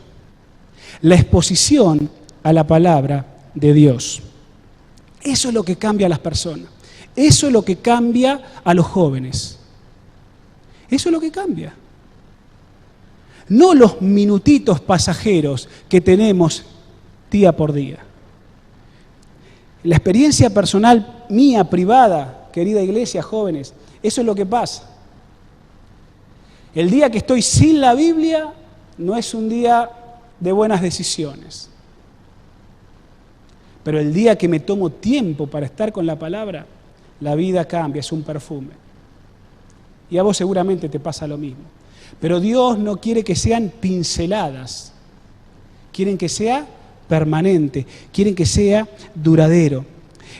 S5: La exposición a la palabra de Dios. Eso es lo que cambia a las personas. Eso es lo que cambia a los jóvenes. Eso es lo que cambia. No los minutitos pasajeros que tenemos día por día. La experiencia personal mía, privada, querida iglesia, jóvenes, eso es lo que pasa. El día que estoy sin la Biblia no es un día de buenas decisiones. Pero el día que me tomo tiempo para estar con la palabra, la vida cambia, es un perfume. Y a vos seguramente te pasa lo mismo. Pero Dios no quiere que sean pinceladas, quieren que sea permanente, quieren que sea duradero.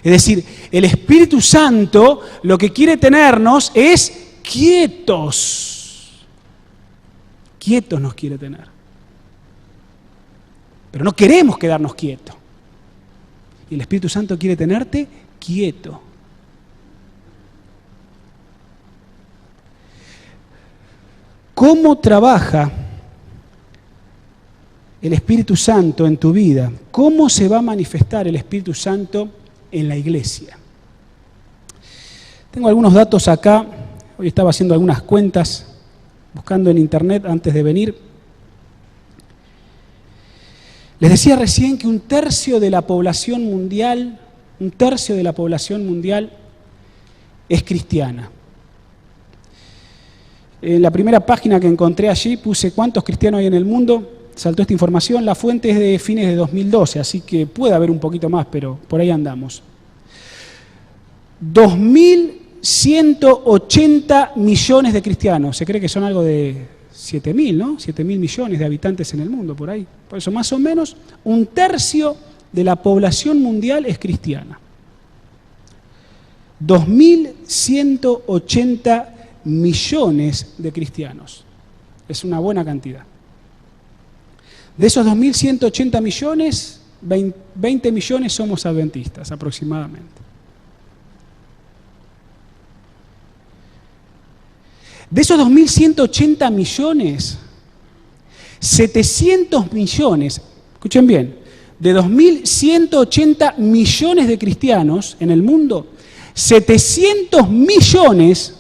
S5: Es decir, el Espíritu Santo lo que quiere tenernos es quietos. Quietos nos quiere tener. Pero no queremos quedarnos quietos. Y el Espíritu Santo quiere tenerte quieto. ¿Cómo trabaja el Espíritu Santo en tu vida? ¿Cómo se va a manifestar el Espíritu Santo en la iglesia? Tengo algunos datos acá. Hoy estaba haciendo algunas cuentas, buscando en internet antes de venir. Les decía recién que un tercio de la población mundial es cristiana. En la primera página que encontré allí puse cuántos cristianos hay en el mundo. Saltó esta información, la fuente es de fines de 2012, así que puede haber un poquito más, pero por ahí andamos. 2.180 millones de cristianos, se cree que son algo de 7.000, ¿no? 7.000 millones de habitantes en el mundo, por ahí. Por eso, más o menos, un tercio de la población mundial es cristiana. 2.180 millones de cristianos. Es una buena cantidad. De esos 2.180 millones, 20 millones somos adventistas aproximadamente. De esos 2.180 millones, 700 millones, escuchen bien, de 2.180 millones de cristianos en el mundo, 700 millones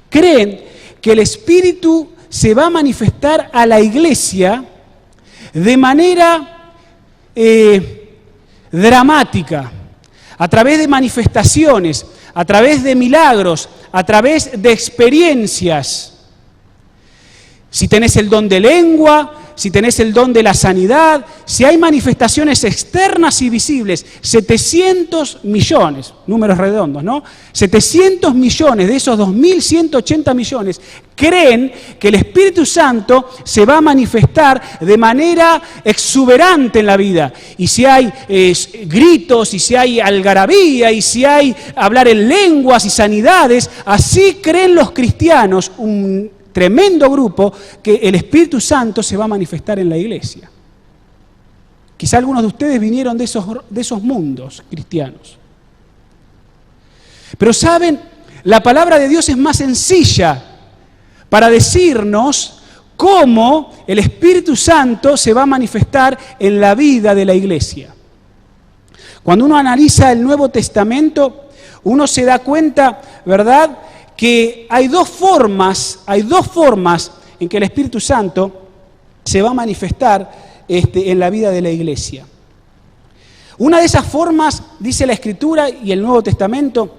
S5: creen que el Espíritu se va a manifestar a la iglesia de manera dramática, a través de manifestaciones, a través de milagros, a través de experiencias. Si tenés el don de lengua, si tenés el don de la sanidad, si hay manifestaciones externas y visibles, 700 millones, números redondos, ¿no? 700 millones de esos 2.180 millones creen que el Espíritu Santo se va a manifestar de manera exuberante en la vida. Y si hay gritos, y si hay algarabía, y si hay hablar en lenguas y sanidades, así creen los cristianos, un tremendo grupo, que el Espíritu Santo se va a manifestar en la iglesia. Quizá algunos de ustedes vinieron de esos mundos cristianos. Pero saben, la palabra de Dios es más sencilla para decirnos cómo el Espíritu Santo se va a manifestar en la vida de la iglesia. Cuando uno analiza el Nuevo Testamento, uno se da cuenta, ¿verdad?, que hay dos formas en que el Espíritu Santo se va a manifestar en la vida de la iglesia. Una de esas formas, dice la Escritura y el Nuevo Testamento,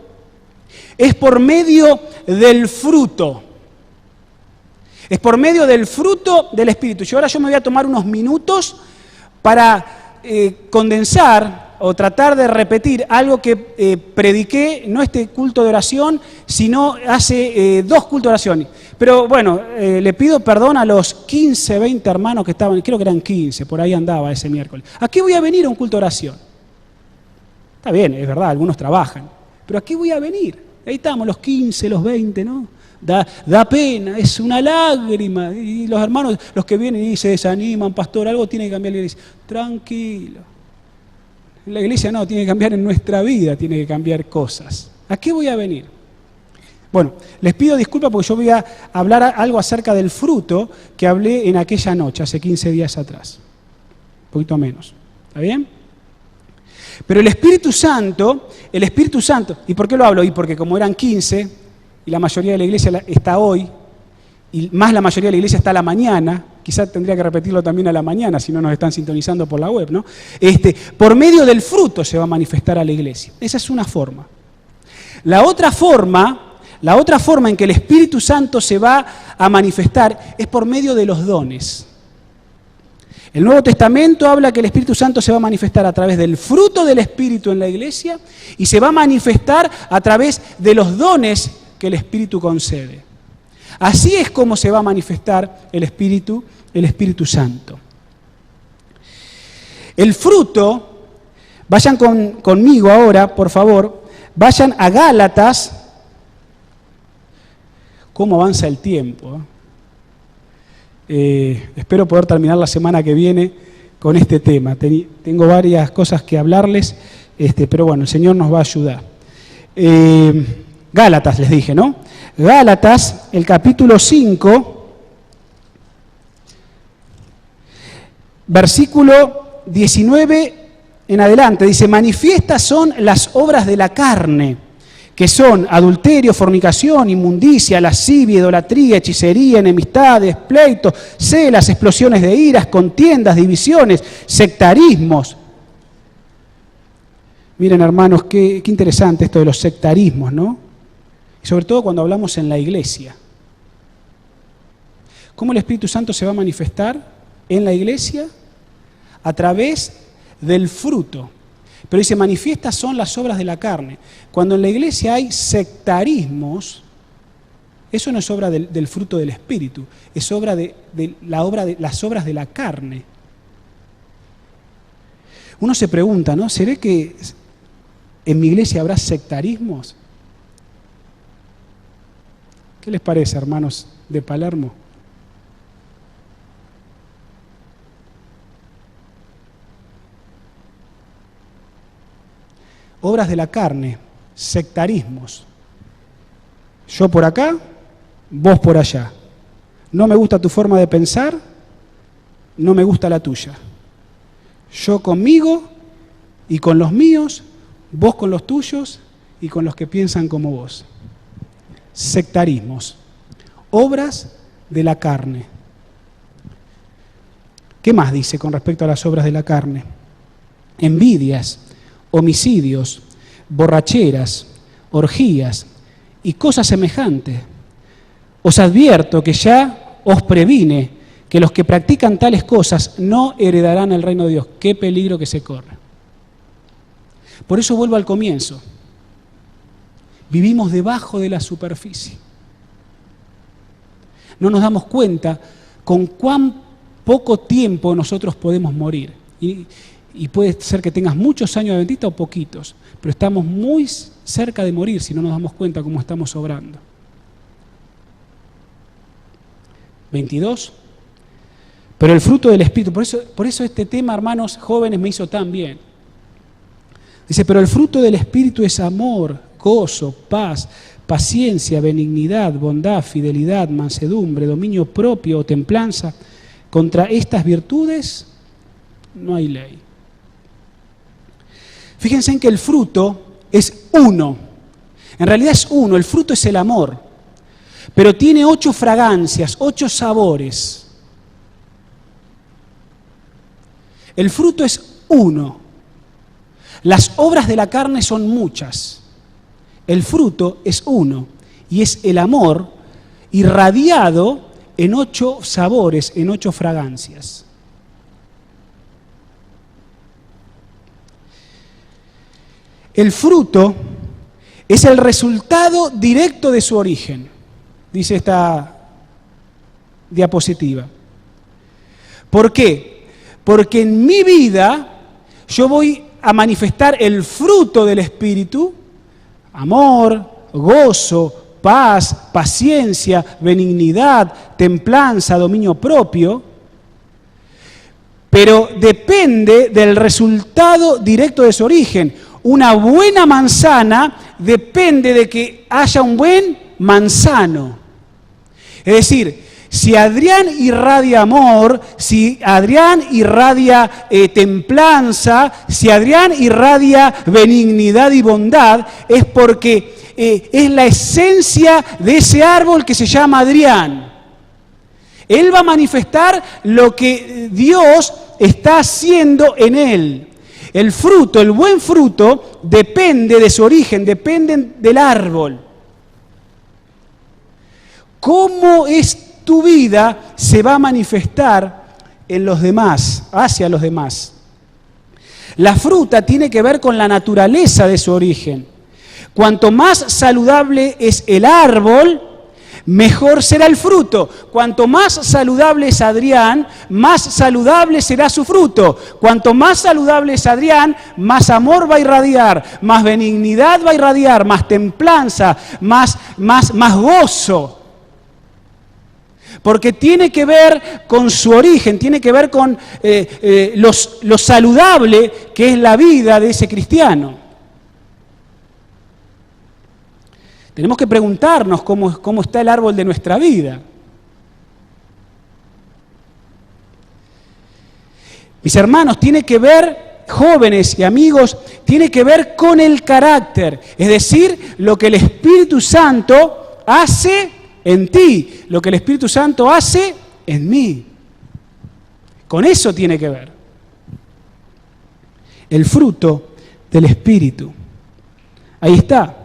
S5: es por medio del fruto. Es por medio del fruto del Espíritu. Y ahora yo me voy a tomar unos minutos para condensar o tratar de repetir algo que prediqué, no este culto de oración, sino hace 2 cultos de oración. Pero bueno, le pido perdón a los 15, 20 hermanos que estaban, creo que eran 15, por ahí andaba ese miércoles. ¿A qué voy a venir a un culto de oración? Está bien, es verdad, algunos trabajan, pero ¿a qué voy a venir? Ahí estamos, los 15, los 20, ¿no? Da pena, es una lágrima. Y los hermanos, los que vienen y se desaniman, pastor, algo tiene que cambiar la iglesia. Tranquilo. La iglesia no, tiene que cambiar en nuestra vida, tiene que cambiar cosas. ¿A qué voy a venir? Bueno, les pido disculpas porque yo voy a hablar algo acerca del fruto que hablé en aquella noche, hace 15 días atrás. Un poquito menos. ¿Está bien? Pero el Espíritu Santo, ¿y por qué lo hablo? Y porque como eran 15, y la mayoría de la iglesia está hoy, y más la mayoría de la iglesia está a la mañana, quizás tendría que repetirlo también a la mañana, si no nos están sintonizando por la web, ¿no? Por medio del fruto se va a manifestar a la iglesia. Esa es una forma. La otra forma en que el Espíritu Santo se va a manifestar es por medio de los dones. El Nuevo Testamento habla que el Espíritu Santo se va a manifestar a través del fruto del Espíritu en la iglesia y se va a manifestar a través de los dones que el Espíritu concede. Así es como se va a manifestar el Espíritu Santo. El fruto, vayan conmigo ahora, por favor, vayan a Gálatas. ¿Cómo avanza el tiempo? Espero poder terminar la semana que viene con este tema. Tengo varias cosas que hablarles, pero bueno, el Señor nos va a ayudar. Gálatas les dije, ¿no? Gálatas, el capítulo 5, versículo 19 en adelante, dice, manifiestas son las obras de la carne, que son adulterio, fornicación, inmundicia, lascivia, idolatría, hechicería, enemistades, pleitos, celas, explosiones de iras, contiendas, divisiones, sectarismos. Miren, hermanos, qué interesante esto de los sectarismos, ¿no? Y sobre todo cuando hablamos en la iglesia. ¿Cómo el Espíritu Santo se va a manifestar en la iglesia? A través del fruto. Pero dice, manifiestas son las obras de la carne. Cuando en la iglesia hay sectarismos, eso no es obra del fruto del Espíritu, es obra de las obras de la carne. Uno se pregunta, ¿no? ¿Será que en mi iglesia habrá sectarismos? ¿Qué les parece, hermanos de Palermo? Obras de la carne, sectarismos. Yo por acá, vos por allá. No me gusta tu forma de pensar, no me gusta la tuya. Yo conmigo y con los míos, vos con los tuyos y con los que piensan como vos. Sectarismos, obras de la carne. ¿Qué más dice con respecto a las obras de la carne? Envidias, homicidios, borracheras, orgías y cosas semejantes. Os advierto que ya os previne que los que practican tales cosas no heredarán el reino de Dios. Qué peligro que se corre. Por eso vuelvo al comienzo. Vivimos debajo de la superficie. No nos damos cuenta con cuán poco tiempo nosotros podemos morir. Y puede ser que tengas muchos años de adventista o poquitos, pero estamos muy cerca de morir si no nos damos cuenta cómo estamos obrando. 22. Pero el fruto del Espíritu, por eso este tema, hermanos jóvenes, me hizo tan bien. Dice, pero el fruto del Espíritu es amor, gozo, paz, paciencia, benignidad, bondad, fidelidad, mansedumbre, dominio propio o templanza. Contra estas virtudes no hay ley. Fíjense en que el fruto es uno. En realidad es uno, el fruto es el amor. Pero tiene 8 fragancias, 8 sabores. El fruto es uno. Las obras de la carne son muchas. El fruto es uno. Y es el amor irradiado en 8 sabores, en 8 fragancias. El fruto es el resultado directo de su origen, dice esta diapositiva. ¿Por qué? Porque en mi vida yo voy a manifestar el fruto del Espíritu, amor, gozo, paz, paciencia, benignidad, templanza, dominio propio, pero depende del resultado directo de su origen. Una buena manzana depende de que haya un buen manzano. Es decir, si Adrián irradia amor, si Adrián irradia templanza, si Adrián irradia benignidad y bondad, es porque es la esencia de ese árbol que se llama Adrián. Él va a manifestar lo que Dios está haciendo en él. El fruto, el buen fruto, depende de su origen, depende del árbol. ¿Cómo es tu vida se va a manifestar en los demás, hacia los demás? La fruta tiene que ver con la naturaleza de su origen. Cuanto más saludable es el árbol, mejor será el fruto. Cuanto más saludable es Adrián, más saludable será su fruto. Cuanto más saludable es Adrián, más amor va a irradiar, más benignidad va a irradiar, más templanza, más gozo. Porque tiene que ver con su origen, tiene que ver con lo saludable que es la vida de ese cristiano. Tenemos que preguntarnos cómo está el árbol de nuestra vida. Mis hermanos, tiene que ver, jóvenes y amigos, tiene que ver con el carácter, es decir, lo que el Espíritu Santo hace en ti, lo que el Espíritu Santo hace en mí. Con eso tiene que ver. El fruto del Espíritu. Ahí está.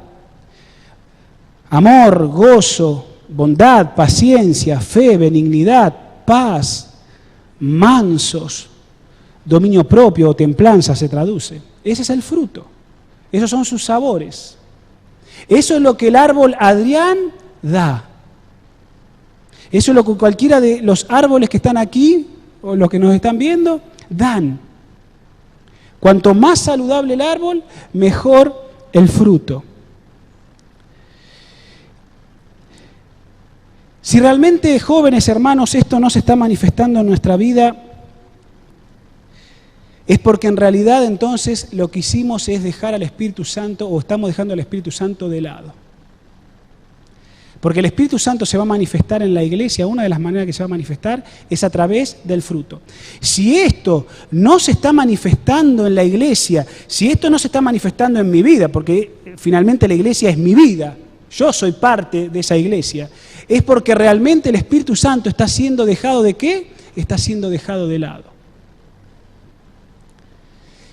S5: Amor, gozo, bondad, paciencia, fe, benignidad, paz, mansos, dominio propio o templanza se traduce. Ese es el fruto. Esos son sus sabores. Eso es lo que el árbol Adrián da. Eso es lo que cualquiera de los árboles que están aquí o los que nos están viendo dan. Cuanto más saludable el árbol, mejor el fruto. Si realmente, jóvenes hermanos, esto no se está manifestando en nuestra vida, es porque en realidad entonces lo que hicimos es dejar al Espíritu Santo, o estamos dejando al Espíritu Santo de lado. Porque el Espíritu Santo se va a manifestar en la iglesia, una de las maneras que se va a manifestar es a través del fruto. Si esto no se está manifestando en la iglesia, si esto no se está manifestando en mi vida, porque finalmente la iglesia es mi vida, yo soy parte de esa iglesia, es porque realmente el Espíritu Santo está siendo dejado ¿de qué? Está siendo dejado de lado.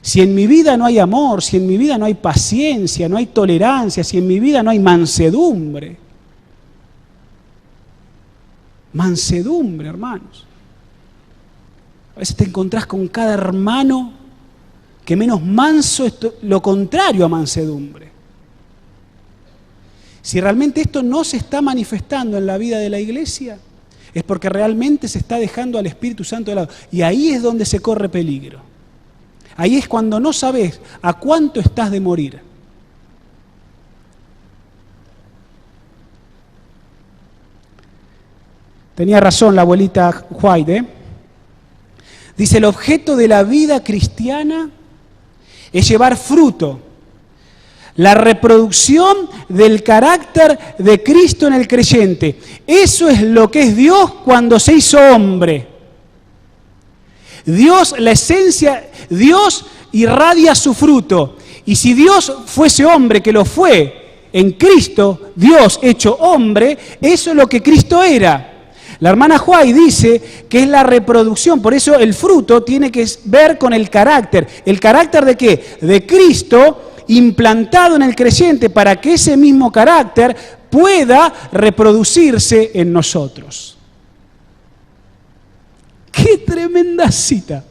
S5: Si en mi vida no hay amor, si en mi vida no hay paciencia, no hay tolerancia, si en mi vida no hay mansedumbre, hermanos. A veces te encontrás con cada hermano que menos manso es lo contrario a mansedumbre. Si realmente esto no se está manifestando en la vida de la iglesia, es porque realmente se está dejando al Espíritu Santo de lado. Y ahí es donde se corre peligro. Ahí es cuando no sabes a cuánto estás de morir. Tenía razón la abuelita White, ¿eh? Dice, el objeto de la vida cristiana es llevar fruto. La reproducción del carácter de Cristo en el creyente. Eso es lo que es Dios cuando se hizo hombre. Dios, la esencia, Dios irradia su fruto. Y si Dios fuese hombre, que lo fue en Cristo, Dios hecho hombre, eso es lo que Cristo era. La hermana Huay dice que es la reproducción, por eso el fruto tiene que ver con el carácter. ¿El carácter de qué? De Cristo implantado en el creyente para que ese mismo carácter pueda reproducirse en nosotros. ¡Qué tremenda cita!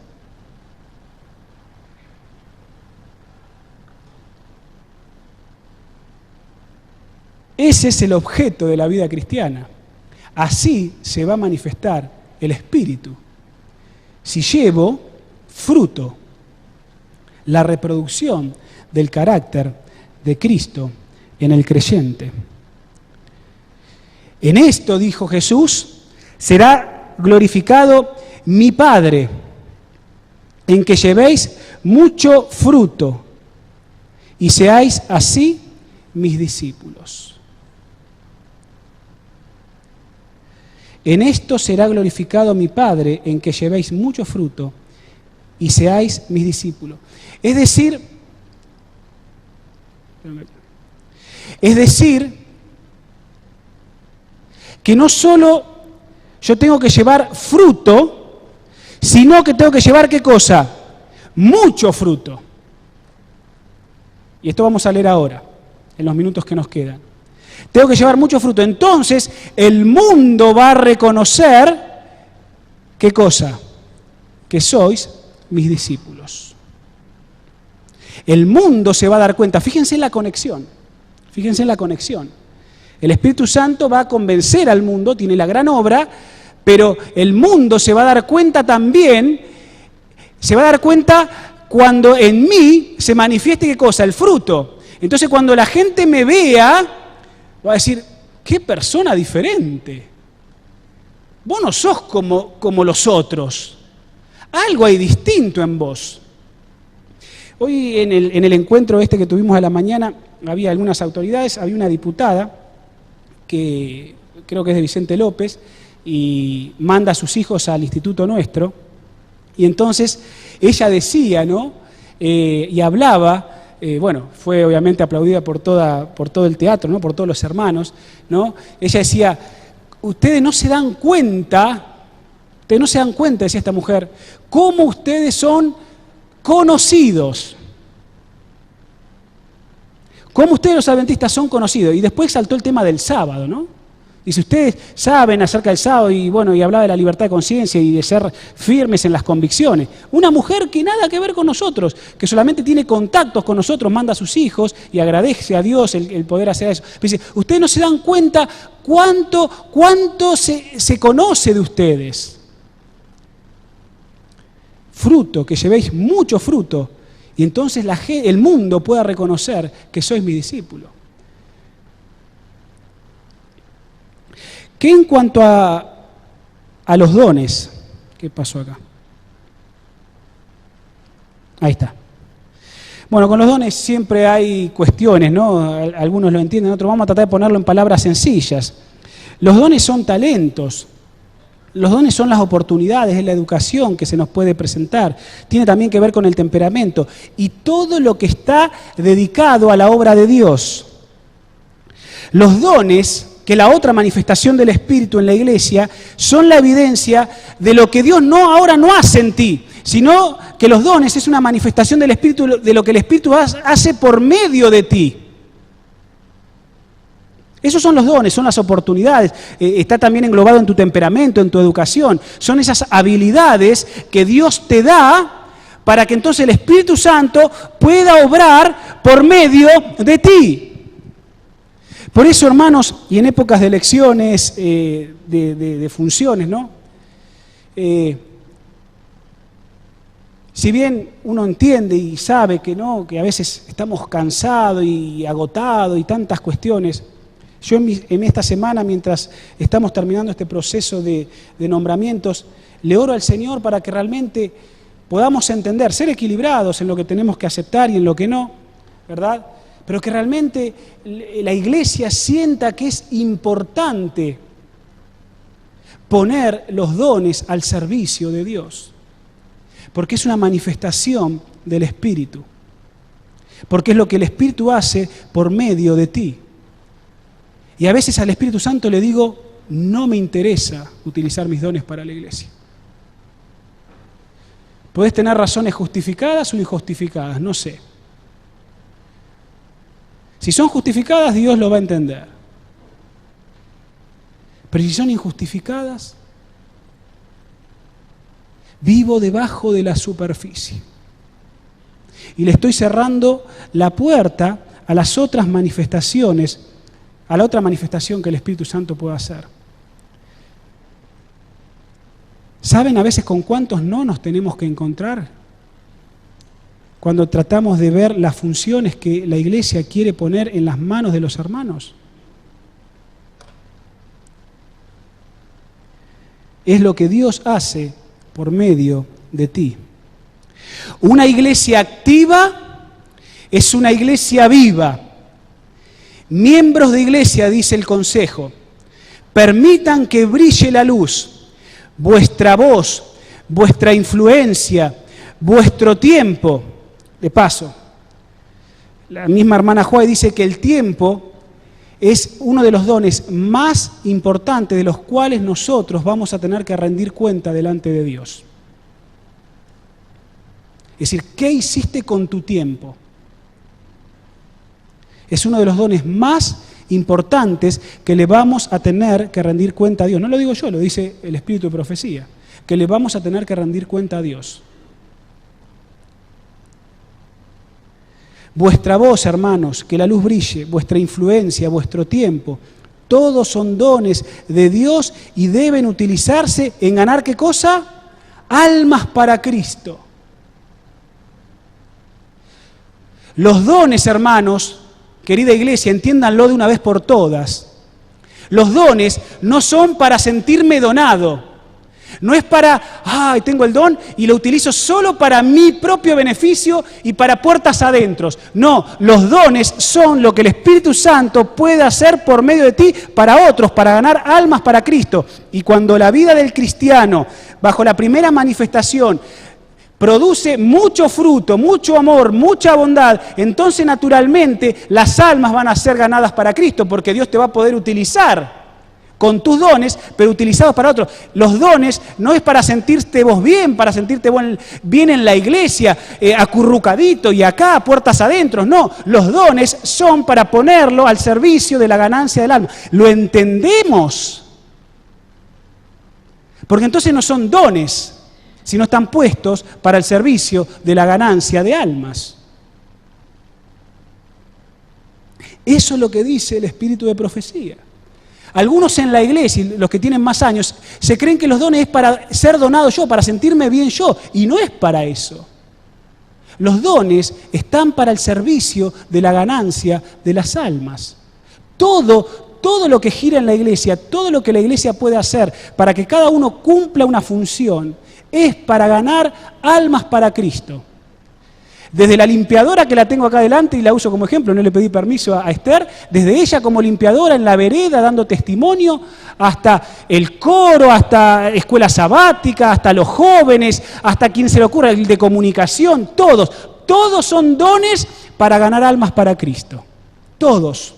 S5: Ese es el objeto de la vida cristiana. Así se va a manifestar el Espíritu. Si llevo fruto, la reproducción del carácter de Cristo en el creyente. En esto, dijo Jesús, será glorificado mi Padre, en que llevéis mucho fruto y seáis así mis discípulos. En esto será glorificado mi Padre, en que llevéis mucho fruto y seáis mis discípulos. Es decir, que no solo yo tengo que llevar fruto, sino que tengo que llevar ¿qué cosa? Mucho fruto. Y esto vamos a leer ahora, en los minutos que nos quedan. Tengo que llevar mucho fruto. Entonces, el mundo va a reconocer, ¿qué cosa? Que sois mis discípulos. El mundo se va a dar cuenta. Fíjense en la conexión. Fíjense en la conexión. El Espíritu Santo va a convencer al mundo, tiene la gran obra, pero el mundo se va a dar cuenta también, se va a dar cuenta cuando en mí se manifieste, ¿qué cosa? El fruto. Entonces, cuando la gente me vea, va a decir, qué persona diferente. Vos no sos como los otros. Algo hay distinto en vos. Hoy en el encuentro que tuvimos a la mañana, había algunas autoridades, había una diputada, que creo que es de Vicente López, y manda a sus hijos al instituto nuestro, Y entonces ella decía, ¿no? Y hablaba, bueno, fue obviamente aplaudida por todo el teatro, ¿no? Por todos los hermanos, ¿no? Ella decía, ustedes no se dan cuenta, decía esta mujer, cómo ustedes son conocidos. Cómo ustedes los adventistas son conocidos. Y después saltó el tema del sábado, ¿no? Dice, ustedes saben acerca del sábado y bueno, y hablaba de la libertad de conciencia y de ser firmes en las convicciones. Una mujer que nada que ver con nosotros, que solamente tiene contactos con nosotros, manda a sus hijos y agradece a Dios el poder hacer eso. Pero dice, ustedes no se dan cuenta cuánto se conoce de ustedes. Fruto, que llevéis mucho fruto. Y entonces el mundo pueda reconocer que sois mi discípulo. ¿Qué en cuanto a los dones? ¿Qué pasó acá? Ahí está. Bueno, con los dones siempre hay cuestiones, ¿no? Algunos lo entienden, otros vamos a tratar de ponerlo en palabras sencillas. Los dones son talentos. Los dones son las oportunidades, es la educación que se nos puede presentar. Tiene también que ver con el temperamento y todo lo que está dedicado a la obra de Dios. Los dones, que la otra manifestación del Espíritu en la iglesia, son la evidencia de lo que Dios ahora no hace en ti, sino que los dones es una manifestación del Espíritu, de lo que el Espíritu hace por medio de ti. Esos son los dones, son las oportunidades, está también englobado en tu temperamento, en tu educación. Son esas habilidades que Dios te da para que entonces el Espíritu Santo pueda obrar por medio de ti. Por eso, hermanos, y en épocas de elecciones, de funciones, ¿no? Si bien uno entiende y sabe que no, que a veces estamos cansados y agotados y tantas cuestiones, yo en esta semana, mientras estamos terminando este proceso de nombramientos, le oro al Señor para que realmente podamos entender, ser equilibrados en lo que tenemos que aceptar y en lo que no, ¿verdad? Pero que realmente la iglesia sienta que es importante poner los dones al servicio de Dios, porque es una manifestación del Espíritu, porque es lo que el Espíritu hace por medio de ti. Y a veces al Espíritu Santo le digo, no me interesa utilizar mis dones para la iglesia. Podés tener razones justificadas o injustificadas, no sé. Si son justificadas, Dios lo va a entender. Pero si son injustificadas, vivo debajo de la superficie. Y le estoy cerrando la puerta a las otras manifestaciones, a la otra manifestación que el Espíritu Santo puede hacer. ¿Saben a veces con cuántos no nos tenemos que encontrar? Cuando tratamos de ver las funciones que la iglesia quiere poner en las manos de los hermanos. Es lo que Dios hace por medio de ti. Una iglesia activa es una iglesia viva. Miembros de iglesia, dice el consejo, permitan que brille la luz, vuestra voz, vuestra influencia, vuestro tiempo. De paso, la misma hermana Juárez dice que el tiempo es uno de los dones más importantes de los cuales nosotros vamos a tener que rendir cuenta delante de Dios. Es decir, ¿qué hiciste con tu tiempo? Es uno de los dones más importantes que le vamos a tener que rendir cuenta a Dios. No lo digo yo, lo dice el Espíritu de Profecía, que le vamos a tener que rendir cuenta a Dios. Vuestra voz, hermanos, que la luz brille, vuestra influencia, vuestro tiempo, todos son dones de Dios y deben utilizarse en ganar, ¿qué cosa? Almas para Cristo. Los dones, hermanos, querida iglesia, entiéndanlo de una vez por todas. Los dones no son para sentirme donado. No es para, tengo el don y lo utilizo solo para mi propio beneficio y para puertas adentro. No, los dones son lo que el Espíritu Santo puede hacer por medio de ti para otros, para ganar almas para Cristo. Y cuando la vida del cristiano, bajo la primera manifestación, produce mucho fruto, mucho amor, mucha bondad, entonces naturalmente las almas van a ser ganadas para Cristo, porque Dios te va a poder utilizar con tus dones, pero utilizados para otros. Los dones no es para sentirte vos bien, para sentirte bien en la iglesia, acurrucadito y acá, puertas adentro. No, los dones son para ponerlo al servicio de la ganancia del alma. ¿Lo entendemos? Porque entonces no son dones, sino están puestos para el servicio de la ganancia de almas. Eso es lo que dice el espíritu de profecía. Algunos en la iglesia, los que tienen más años, se creen que los dones es para ser donado yo, para sentirme bien yo, y no es para eso. Los dones están para el servicio de la ganancia de las almas. Todo lo que gira en la iglesia, todo lo que la iglesia puede hacer para que cada uno cumpla una función, es para ganar almas para Cristo. Desde la limpiadora que la tengo acá adelante y la uso como ejemplo, no le pedí permiso a Esther, desde ella como limpiadora en la vereda dando testimonio, hasta el coro, hasta escuela sabática, hasta los jóvenes, hasta quien se le ocurra, el de comunicación, todos son dones para ganar almas para Cristo. Todos.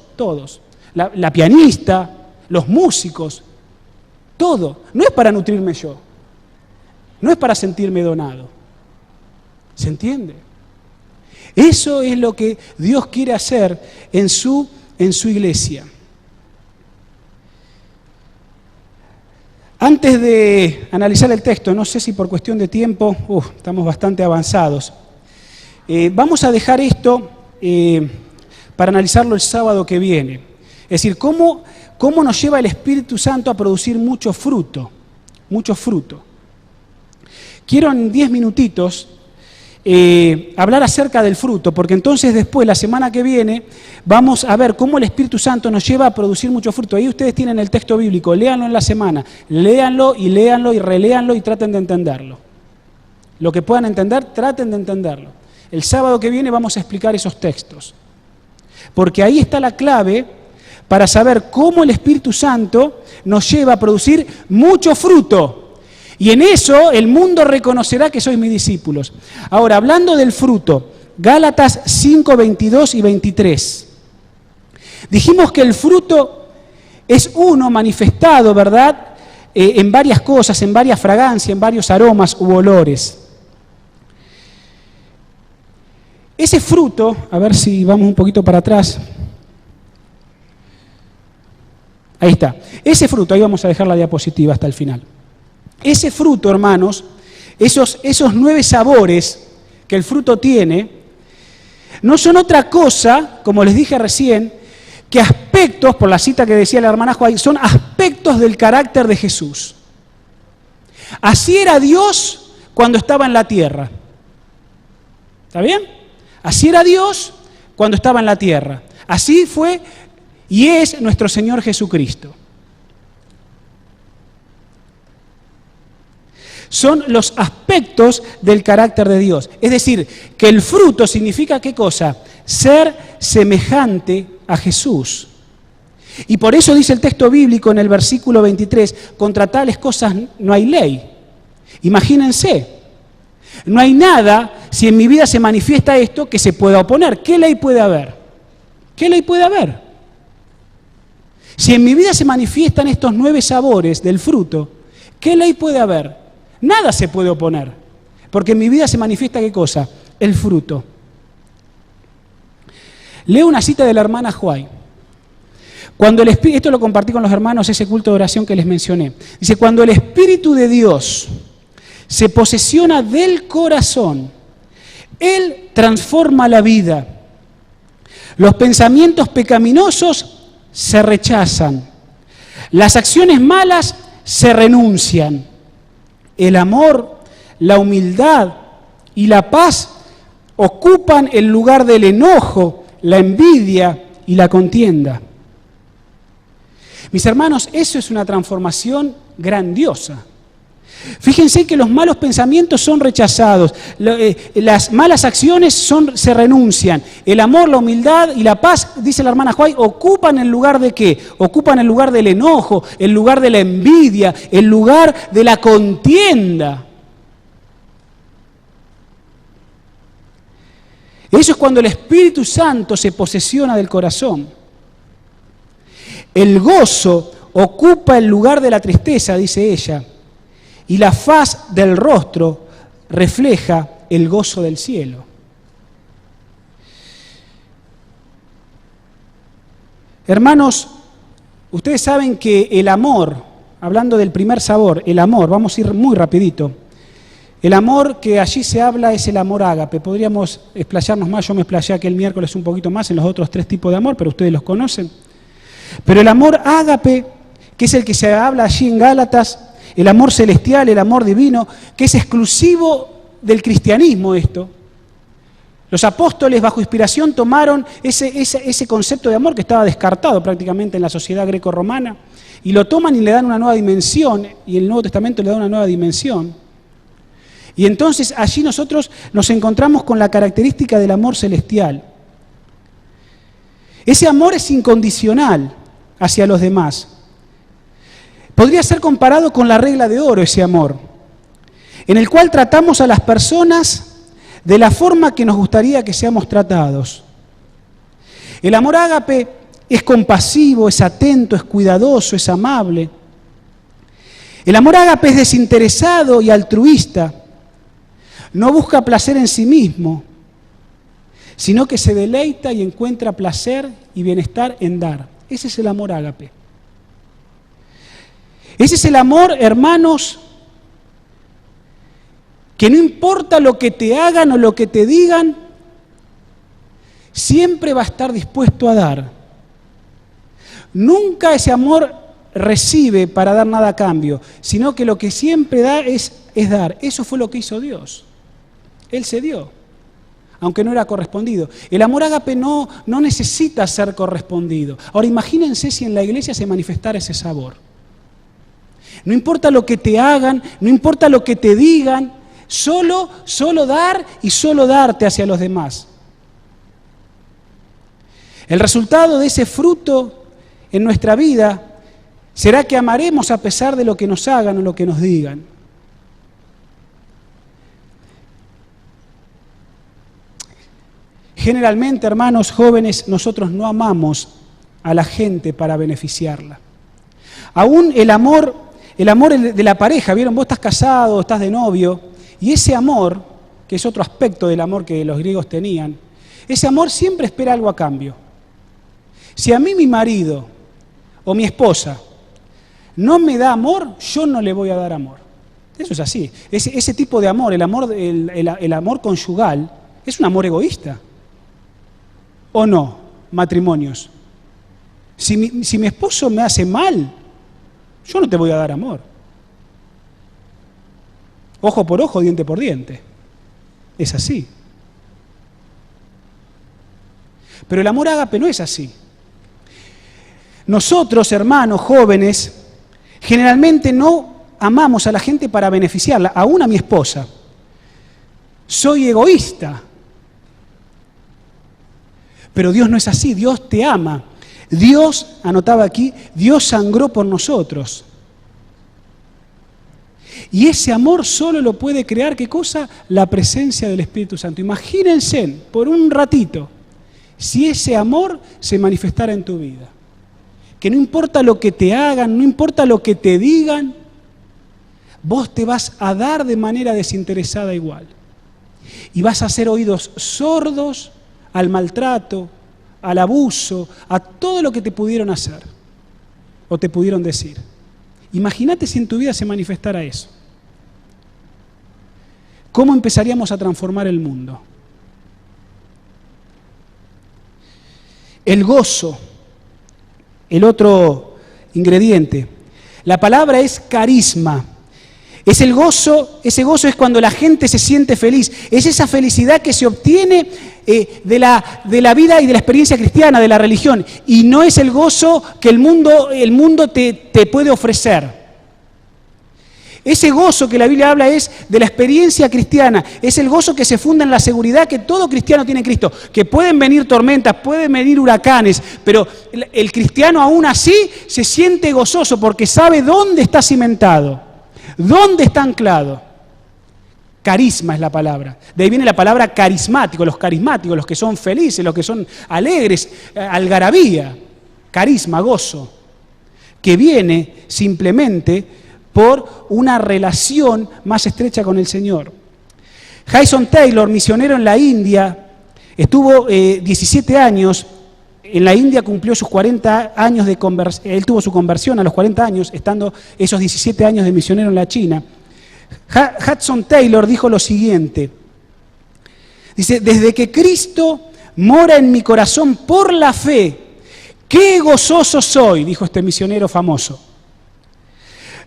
S5: La pianista, los músicos, todo. No es para nutrirme yo, no es para sentirme donado. ¿Se entiende? Eso es lo que Dios quiere hacer en su iglesia. Antes de analizar el texto, no sé si por cuestión de tiempo, estamos bastante avanzados, vamos a dejar esto para analizarlo el sábado que viene. Es decir, cómo nos lleva el Espíritu Santo a producir mucho fruto. Quiero en 10 minutitos hablar acerca del fruto, porque entonces después, la semana que viene, vamos a ver cómo el Espíritu Santo nos lleva a producir mucho fruto. Ahí ustedes tienen el texto bíblico, léanlo en la semana, léanlo y reléanlo y traten de entenderlo. Lo que puedan entender, traten de entenderlo. El sábado que viene vamos a explicar esos textos, porque ahí está la clave para saber cómo el Espíritu Santo nos lleva a producir mucho fruto. Y en eso el mundo reconocerá que sois mis discípulos. Ahora, hablando del fruto, Gálatas 5, 22 y 23. Dijimos que el fruto es uno manifestado, ¿verdad? En varias cosas, en varias fragancias, en varios aromas u olores. Ese fruto, a ver si vamos un poquito para atrás. Ahí está. Ese fruto, ahí vamos a dejar la diapositiva hasta el final. Ese fruto, hermanos, esos 9 sabores que el fruto tiene, no son otra cosa, como les dije recién, que aspectos, por la cita que decía la hermana Juárez, son aspectos del carácter de Jesús. Así era Dios cuando estaba en la tierra. ¿Está bien? Así era Dios cuando estaba en la tierra. Así fue y es nuestro Señor Jesucristo. Son los aspectos del carácter de Dios. Es decir, que el fruto significa ¿qué cosa? Ser semejante a Jesús. Y por eso dice el texto bíblico en el versículo 23, contra tales cosas no hay ley. Imagínense, no hay nada, si en mi vida se manifiesta esto, que se pueda oponer. ¿Qué ley puede haber? ¿Qué ley puede haber? Si en mi vida se manifiestan estos 9 sabores del fruto, ¿qué ley puede haber? Nada se puede oponer, porque en mi vida se manifiesta ¿qué cosa? El fruto. Leo una cita de la hermana Juárez. Esto lo compartí con los hermanos, ese culto de oración que les mencioné. Dice, cuando el Espíritu de Dios se posesiona del corazón, Él transforma la vida. Los pensamientos pecaminosos se rechazan. Las acciones malas se renuncian. El amor, la humildad y la paz ocupan el lugar del enojo, la envidia y la contienda. Mis hermanos, eso es una transformación grandiosa. Fíjense que los malos pensamientos son rechazados, las malas acciones se renuncian. El amor, la humildad y la paz, dice la hermana Juay, ocupan el lugar de ¿qué? Ocupan el lugar del enojo, el lugar de la envidia, el lugar de la contienda. Eso es cuando el Espíritu Santo se posesiona del corazón. El gozo ocupa el lugar de la tristeza, dice ella, y la faz del rostro refleja el gozo del cielo. Hermanos, ustedes saben que el amor, hablando del primer sabor, el amor, vamos a ir muy rapidito, el amor que allí se habla es el amor ágape. Podríamos explayarnos más, yo me explayé aquel miércoles un poquito más en los otros 3 tipos de amor, pero ustedes los conocen. Pero el amor ágape, que es el que se habla allí en Gálatas, el amor celestial, el amor divino, que es exclusivo del cristianismo esto. Los apóstoles bajo inspiración tomaron ese concepto de amor que estaba descartado prácticamente en la sociedad greco-romana y lo toman y le dan una nueva dimensión, y el Nuevo Testamento le da una nueva dimensión. Y entonces allí nosotros nos encontramos con la característica del amor celestial. Ese amor es incondicional hacia los demás. Podría ser comparado con la regla de oro, ese amor, en el cual tratamos a las personas de la forma que nos gustaría que seamos tratados. El amor ágape es compasivo, es atento, es cuidadoso, es amable. El amor ágape es desinteresado y altruista. No busca placer en sí mismo, sino que se deleita y encuentra placer y bienestar en dar. Ese es el amor ágape. Ese es el amor, hermanos, que no importa lo que te hagan o lo que te digan, siempre va a estar dispuesto a dar. Nunca ese amor recibe para dar nada a cambio, sino que lo que siempre da es dar. Eso fue lo que hizo Dios. Él se dio, aunque no era correspondido. El amor ágape no necesita ser correspondido. Ahora imagínense si en la iglesia se manifestara ese sabor. No importa lo que te hagan, no importa lo que te digan, solo dar y solo darte hacia los demás. El resultado de ese fruto en nuestra vida será que amaremos a pesar de lo que nos hagan o lo que nos digan. Generalmente, hermanos jóvenes, nosotros no amamos a la gente para beneficiarla. Aún el amor de la pareja, ¿vieron? Vos estás casado, estás de novio, y ese amor, que es otro aspecto del amor que los griegos tenían, ese amor siempre espera algo a cambio. Si a mí mi marido o mi esposa no me da amor, yo no le voy a dar amor. Eso es así. Ese tipo de amor, el amor conyugal, es un amor egoísta. ¿O no, matrimonios? Si mi esposo me hace mal, yo no te voy a dar amor. Ojo por ojo, diente por diente. Es así. Pero el amor ágape no es así. Nosotros, hermanos jóvenes, generalmente no amamos a la gente para beneficiarla, aún a mi esposa. Soy egoísta. Pero Dios no es así, Dios te ama. Dios, anotaba aquí, Dios sangró por nosotros. Y ese amor solo lo puede crear, ¿qué cosa? La presencia del Espíritu Santo. Imagínense, por un ratito, si ese amor se manifestara en tu vida. Que no importa lo que te hagan, no importa lo que te digan, vos te vas a dar de manera desinteresada igual. Y vas a hacer oídos sordos al maltrato, al abuso, a todo lo que te pudieron hacer o te pudieron decir. Imagínate si en tu vida se manifestara eso. ¿Cómo empezaríamos a transformar el mundo? El gozo, el otro ingrediente. La palabra es carisma. Es el gozo, ese gozo es cuando la gente se siente feliz. Es esa felicidad que se obtiene de la vida y de la experiencia cristiana, de la religión. Y no es el gozo que el mundo te puede ofrecer. Ese gozo que la Biblia habla es de la experiencia cristiana, es el gozo que se funda en la seguridad que todo cristiano tiene en Cristo, que pueden venir tormentas, pueden venir huracanes, pero el cristiano aún así se siente gozoso porque sabe dónde está cimentado, dónde está anclado. Carisma es la palabra. De ahí viene la palabra carismático, los carismáticos, los que son felices, los que son alegres, algarabía, carisma, gozo, que viene simplemente por una relación más estrecha con el Señor. Hudson Taylor, misionero en la India, estuvo 17 años, en la India cumplió sus 40 años de conversión, él tuvo su conversión a los 40 años, estando esos 17 años de misionero en la China. Hudson Taylor dijo lo siguiente, dice, desde que Cristo mora en mi corazón por la fe, ¡qué gozoso soy!, dijo este misionero famoso.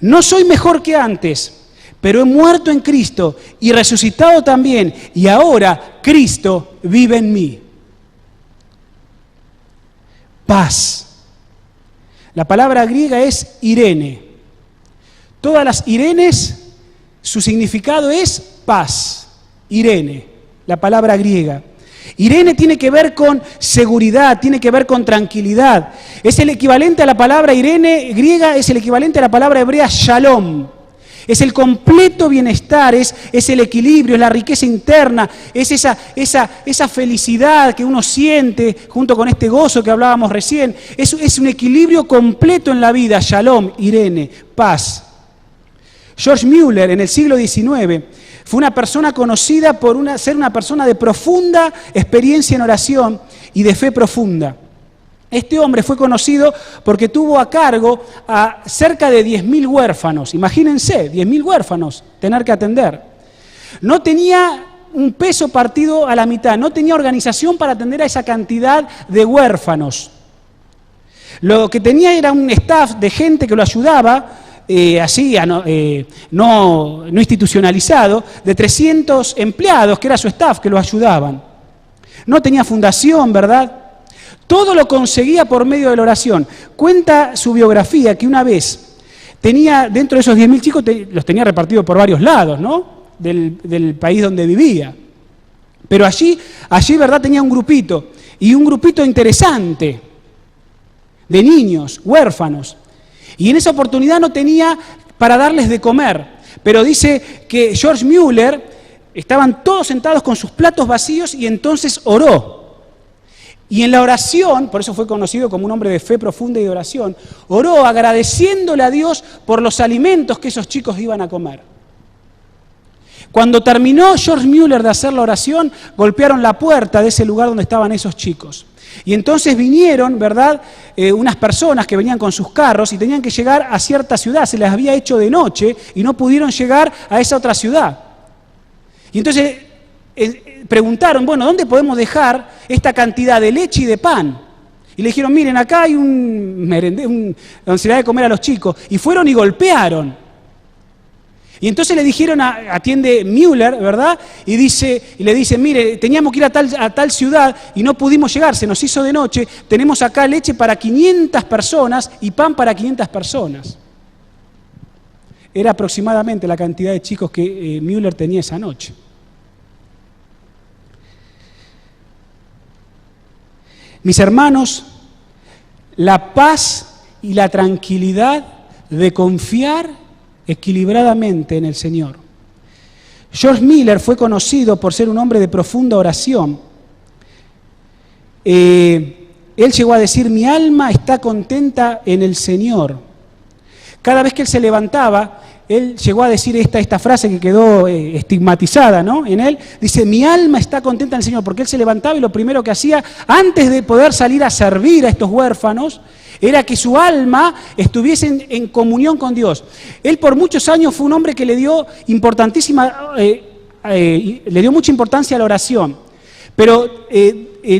S5: No soy mejor que antes, pero he muerto en Cristo y resucitado también, y ahora Cristo vive en mí. Paz. La palabra griega es Irene. Todas las Irenes, su significado es paz. Irene, la palabra griega. Irene tiene que ver con seguridad, tiene que ver con tranquilidad. Es el equivalente a la palabra Irene griega, es el equivalente a la palabra hebrea shalom. Es el completo bienestar, es el equilibrio, es la riqueza interna, es esa felicidad que uno siente junto con este gozo que hablábamos recién. Es un equilibrio completo en la vida, shalom, Irene, paz. George Mueller en el siglo XIX fue una persona conocida por ser una persona de profunda experiencia en oración y de fe profunda. Este hombre fue conocido porque tuvo a cargo a cerca de 10.000 huérfanos. Imagínense, 10.000 huérfanos tener que atender. No tenía un peso partido a la mitad, no tenía organización para atender a esa cantidad de huérfanos. Lo que tenía era un staff de gente que lo ayudaba, no institucionalizado, de 300 empleados, que era su staff, que lo ayudaban. No tenía fundación, ¿verdad? Todo lo conseguía por medio de la oración. Cuenta su biografía que una vez tenía, dentro de esos 10.000 chicos, los tenía repartidos por varios lados, ¿no? Del país donde vivía. Pero allí, ¿verdad?, tenía un grupito, y un grupito interesante, de niños, huérfanos. Y en esa oportunidad no tenía para darles de comer. Pero dice que George Mueller, estaban todos sentados con sus platos vacíos y entonces oró. Y en la oración, por eso fue conocido como un hombre de fe profunda y de oración, oró agradeciéndole a Dios por los alimentos que esos chicos iban a comer. Cuando terminó George Mueller de hacer la oración, golpearon la puerta de ese lugar donde estaban esos chicos. Y entonces vinieron, ¿verdad?, unas personas que venían con sus carros y tenían que llegar a cierta ciudad. Se les había hecho de noche y no pudieron llegar a esa otra ciudad. Y entonces preguntaron, bueno, ¿dónde podemos dejar esta cantidad de leche y de pan? Y le dijeron, miren, acá hay donde se le da de comer a los chicos. Y fueron y golpearon. Y entonces le dijeron, atiende Mueller, ¿verdad? Y le dice, mire, teníamos que ir a tal ciudad y no pudimos llegar, se nos hizo de noche, tenemos acá leche para 500 personas y pan para 500 personas. Era aproximadamente la cantidad de chicos que Mueller tenía esa noche. Mis hermanos, la paz y la tranquilidad de confiar equilibradamente en el Señor. George Mueller fue conocido por ser un hombre de profunda oración. Él llegó a decir, mi alma está contenta en el Señor. Cada vez que él se levantaba, él llegó a decir esta frase que quedó estigmatizada, ¿no?, en él. Dice, mi alma está contenta en el Señor, porque él se levantaba y lo primero que hacía, antes de poder salir a servir a estos huérfanos, era que su alma estuviese en comunión con Dios. Él por muchos años fue un hombre que le dio mucha importancia a la oración, pero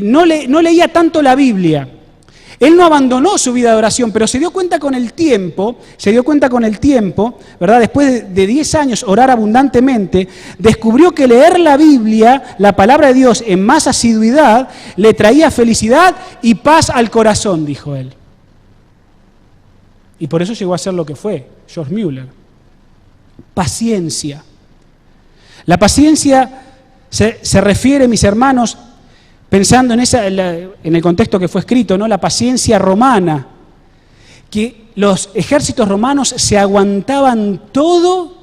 S5: no leía tanto la Biblia. Él no abandonó su vida de oración, pero se dio cuenta con el tiempo, ¿verdad? Después de 10 años orar abundantemente, descubrió que leer la Biblia, la palabra de Dios, en más asiduidad, le traía felicidad y paz al corazón, dijo él. Y por eso llegó a ser lo que fue, George Mueller. Paciencia. La paciencia se refiere, mis hermanos, pensando en el contexto que fue escrito, ¿no? La paciencia romana, que los ejércitos romanos se aguantaban todo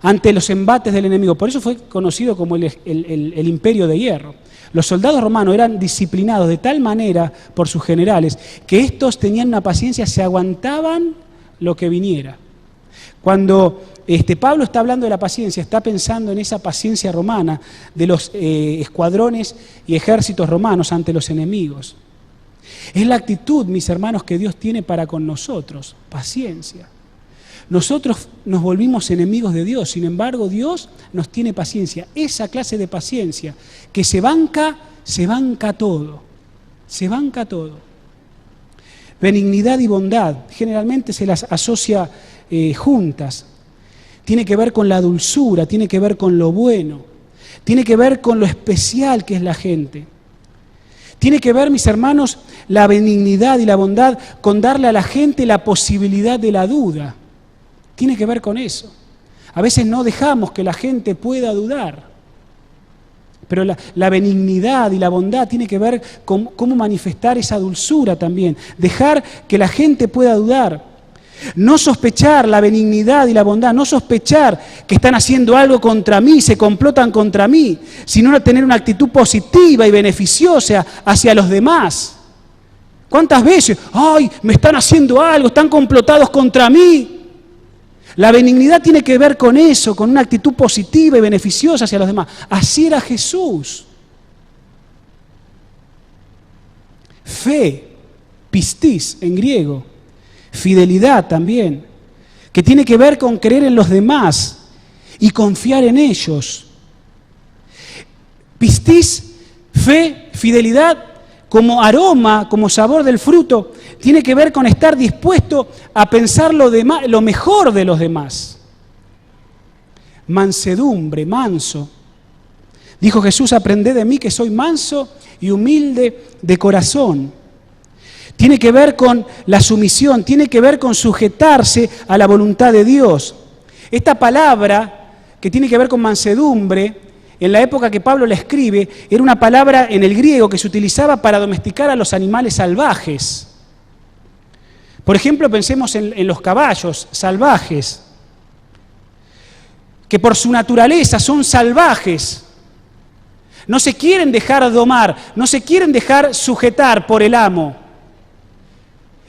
S5: ante los embates del enemigo. Por eso fue conocido como el imperio de hierro. Los soldados romanos eran disciplinados de tal manera por sus generales que estos tenían una paciencia, se aguantaban lo que viniera. Cuando Pablo está hablando de la paciencia, está pensando en esa paciencia romana de los escuadrones y ejércitos romanos ante los enemigos. Es la actitud, mis hermanos, que Dios tiene para con nosotros, paciencia. Nosotros nos volvimos enemigos de Dios, sin embargo Dios nos tiene paciencia, esa clase de paciencia que se banca todo, se banca todo. Benignidad y bondad, generalmente se las asocia juntas. Tiene que ver con la dulzura, tiene que ver con lo bueno, tiene que ver con lo especial que es la gente. Tiene que ver, mis hermanos, la benignidad y la bondad con darle a la gente la posibilidad de la duda. Tiene que ver con eso. A veces no dejamos que la gente pueda dudar, pero la benignidad y la bondad tiene que ver con cómo manifestar esa dulzura también. Dejar que la gente pueda dudar. No sospechar la benignidad y la bondad, no sospechar que están haciendo algo contra mí, se complotan contra mí, sino tener una actitud positiva y beneficiosa hacia los demás. ¿Cuántas veces? ¡Ay, me están haciendo algo, están complotados contra mí! La benignidad tiene que ver con eso, con una actitud positiva y beneficiosa hacia los demás. Así era Jesús. Fe, pistis en griego, fidelidad también, que tiene que ver con creer en los demás y confiar en ellos. Pistis, fe, fidelidad, como aroma, como sabor del fruto, tiene que ver con estar dispuesto a pensar lo mejor de los demás. Mansedumbre, manso. Dijo Jesús, aprended de mí que soy manso y humilde de corazón. Tiene que ver con la sumisión, tiene que ver con sujetarse a la voluntad de Dios. Esta palabra, que tiene que ver con mansedumbre, en la época que Pablo la escribe, era una palabra en el griego que se utilizaba para domesticar a los animales salvajes. Por ejemplo, pensemos en los caballos salvajes, que por su naturaleza son salvajes. No se quieren dejar domar, no se quieren dejar sujetar por el amo.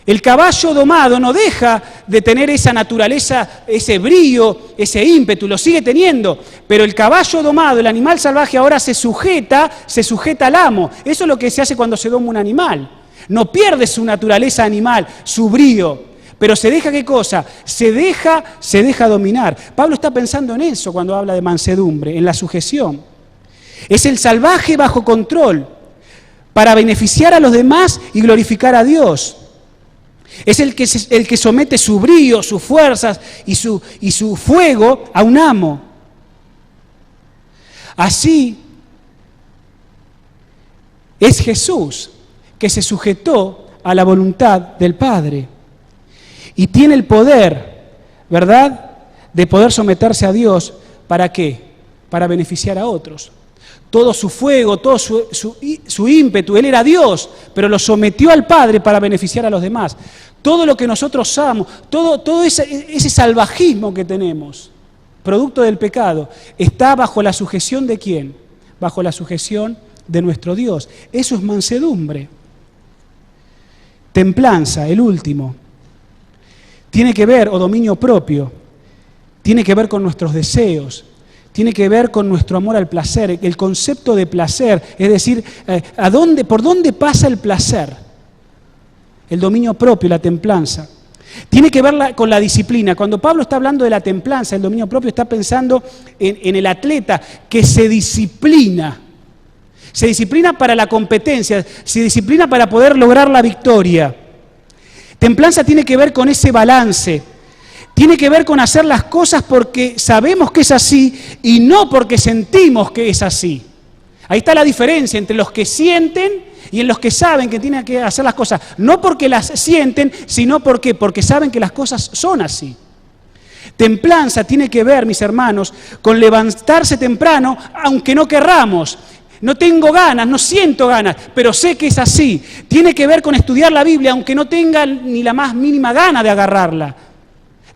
S5: El caballo domado no deja de tener esa naturaleza, ese brío, ese ímpetu, lo sigue teniendo, pero el caballo domado, el animal salvaje, ahora se sujeta al amo. Eso es lo que se hace cuando se doma un animal. No pierde su naturaleza animal, su brío, pero se deja, ¿qué cosa? Se deja dominar. Pablo está pensando en eso cuando habla de mansedumbre, en la sujeción. Es el salvaje bajo control, para beneficiar a los demás y glorificar a Dios. Es el que somete su brío, sus fuerzas y su fuego a un amo. Así es Jesús, que se sujetó a la voluntad del Padre y tiene el poder, ¿verdad?, de poder someterse a Dios. ¿Para qué? Para beneficiar a otros. Todo su fuego, todo su ímpetu, Él era Dios, pero lo sometió al Padre para beneficiar a los demás. Todo lo que nosotros somos, todo ese salvajismo que tenemos, producto del pecado, está bajo la sujeción ¿de quién? Bajo la sujeción de nuestro Dios. Eso es mansedumbre. Templanza, el último. Tiene que ver, o dominio propio, tiene que ver con nuestros deseos. Tiene que ver con nuestro amor al placer, el concepto de placer, es decir, ¿por dónde pasa el placer? El dominio propio, la templanza. Tiene que ver con la disciplina. Cuando Pablo está hablando de la templanza, el dominio propio, está pensando en el atleta que se disciplina. Se disciplina para la competencia, se disciplina para poder lograr la victoria. Templanza tiene que ver con ese balance. Tiene que ver con hacer las cosas porque sabemos que es así y no porque sentimos que es así. Ahí está la diferencia entre los que sienten y en los que saben que tienen que hacer las cosas. No porque las sienten, sino porque saben que las cosas son así. Templanza tiene que ver, mis hermanos, con levantarse temprano, aunque no querramos. No tengo ganas, no siento ganas, pero sé que es así. Tiene que ver con estudiar la Biblia, aunque no tenga ni la más mínima gana de agarrarla.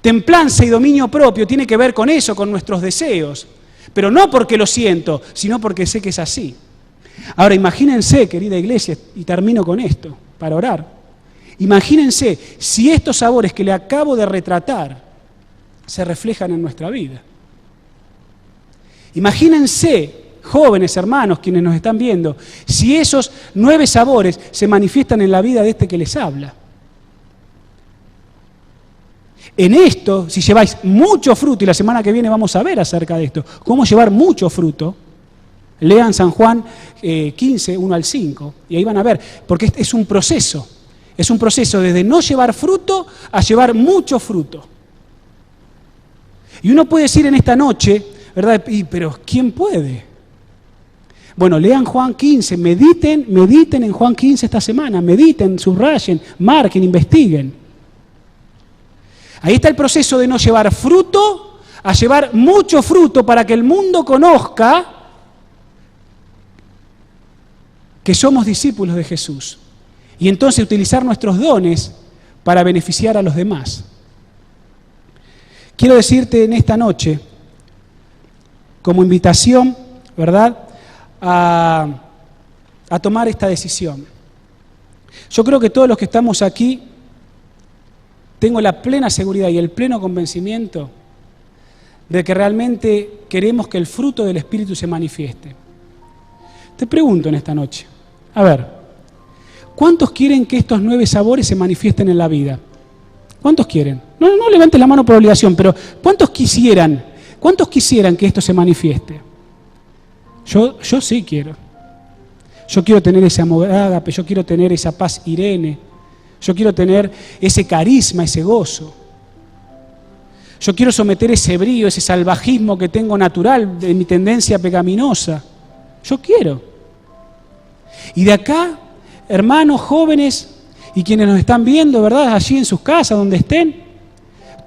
S5: Templanza y dominio propio tiene que ver con eso, con nuestros deseos. Pero no porque lo siento, sino porque sé que es así. Ahora, imagínense, querida iglesia, y termino con esto, para orar. Imagínense si estos sabores que le acabo de retratar se reflejan en nuestra vida. Imagínense, jóvenes hermanos, quienes nos están viendo, si esos 9 sabores se manifiestan en la vida de este que les habla. En esto, si lleváis mucho fruto, y la semana que viene vamos a ver acerca de esto, cómo llevar mucho fruto, lean San Juan 15, 1 al 5, y ahí van a ver, porque es un proceso desde no llevar fruto a llevar mucho fruto. Y uno puede decir en esta noche, ¿verdad? Pero ¿quién puede? Bueno, lean Juan 15, mediten en Juan 15 esta semana, mediten, subrayen, marquen, investiguen. Ahí está el proceso de no llevar fruto a llevar mucho fruto para que el mundo conozca que somos discípulos de Jesús. Y entonces utilizar nuestros dones para beneficiar a los demás. Quiero decirte en esta noche, como invitación, ¿verdad?, a tomar esta decisión. Yo creo que todos los que estamos aquí, tengo la plena seguridad y el pleno convencimiento de que realmente queremos que el fruto del Espíritu se manifieste. Te pregunto en esta noche, a ver, ¿cuántos quieren que estos 9 sabores se manifiesten en la vida? ¿Cuántos quieren? No levanten la mano por obligación, pero ¿cuántos quisieran que esto se manifieste? Yo sí quiero. Yo quiero tener ese amor ágape, yo quiero tener esa paz Irene, yo quiero tener ese carisma, ese gozo. Yo quiero someter ese brío, ese salvajismo que tengo natural de mi tendencia pecaminosa. Yo quiero. Y de acá, hermanos, jóvenes y quienes nos están viendo, ¿verdad?, allí en sus casas, donde estén,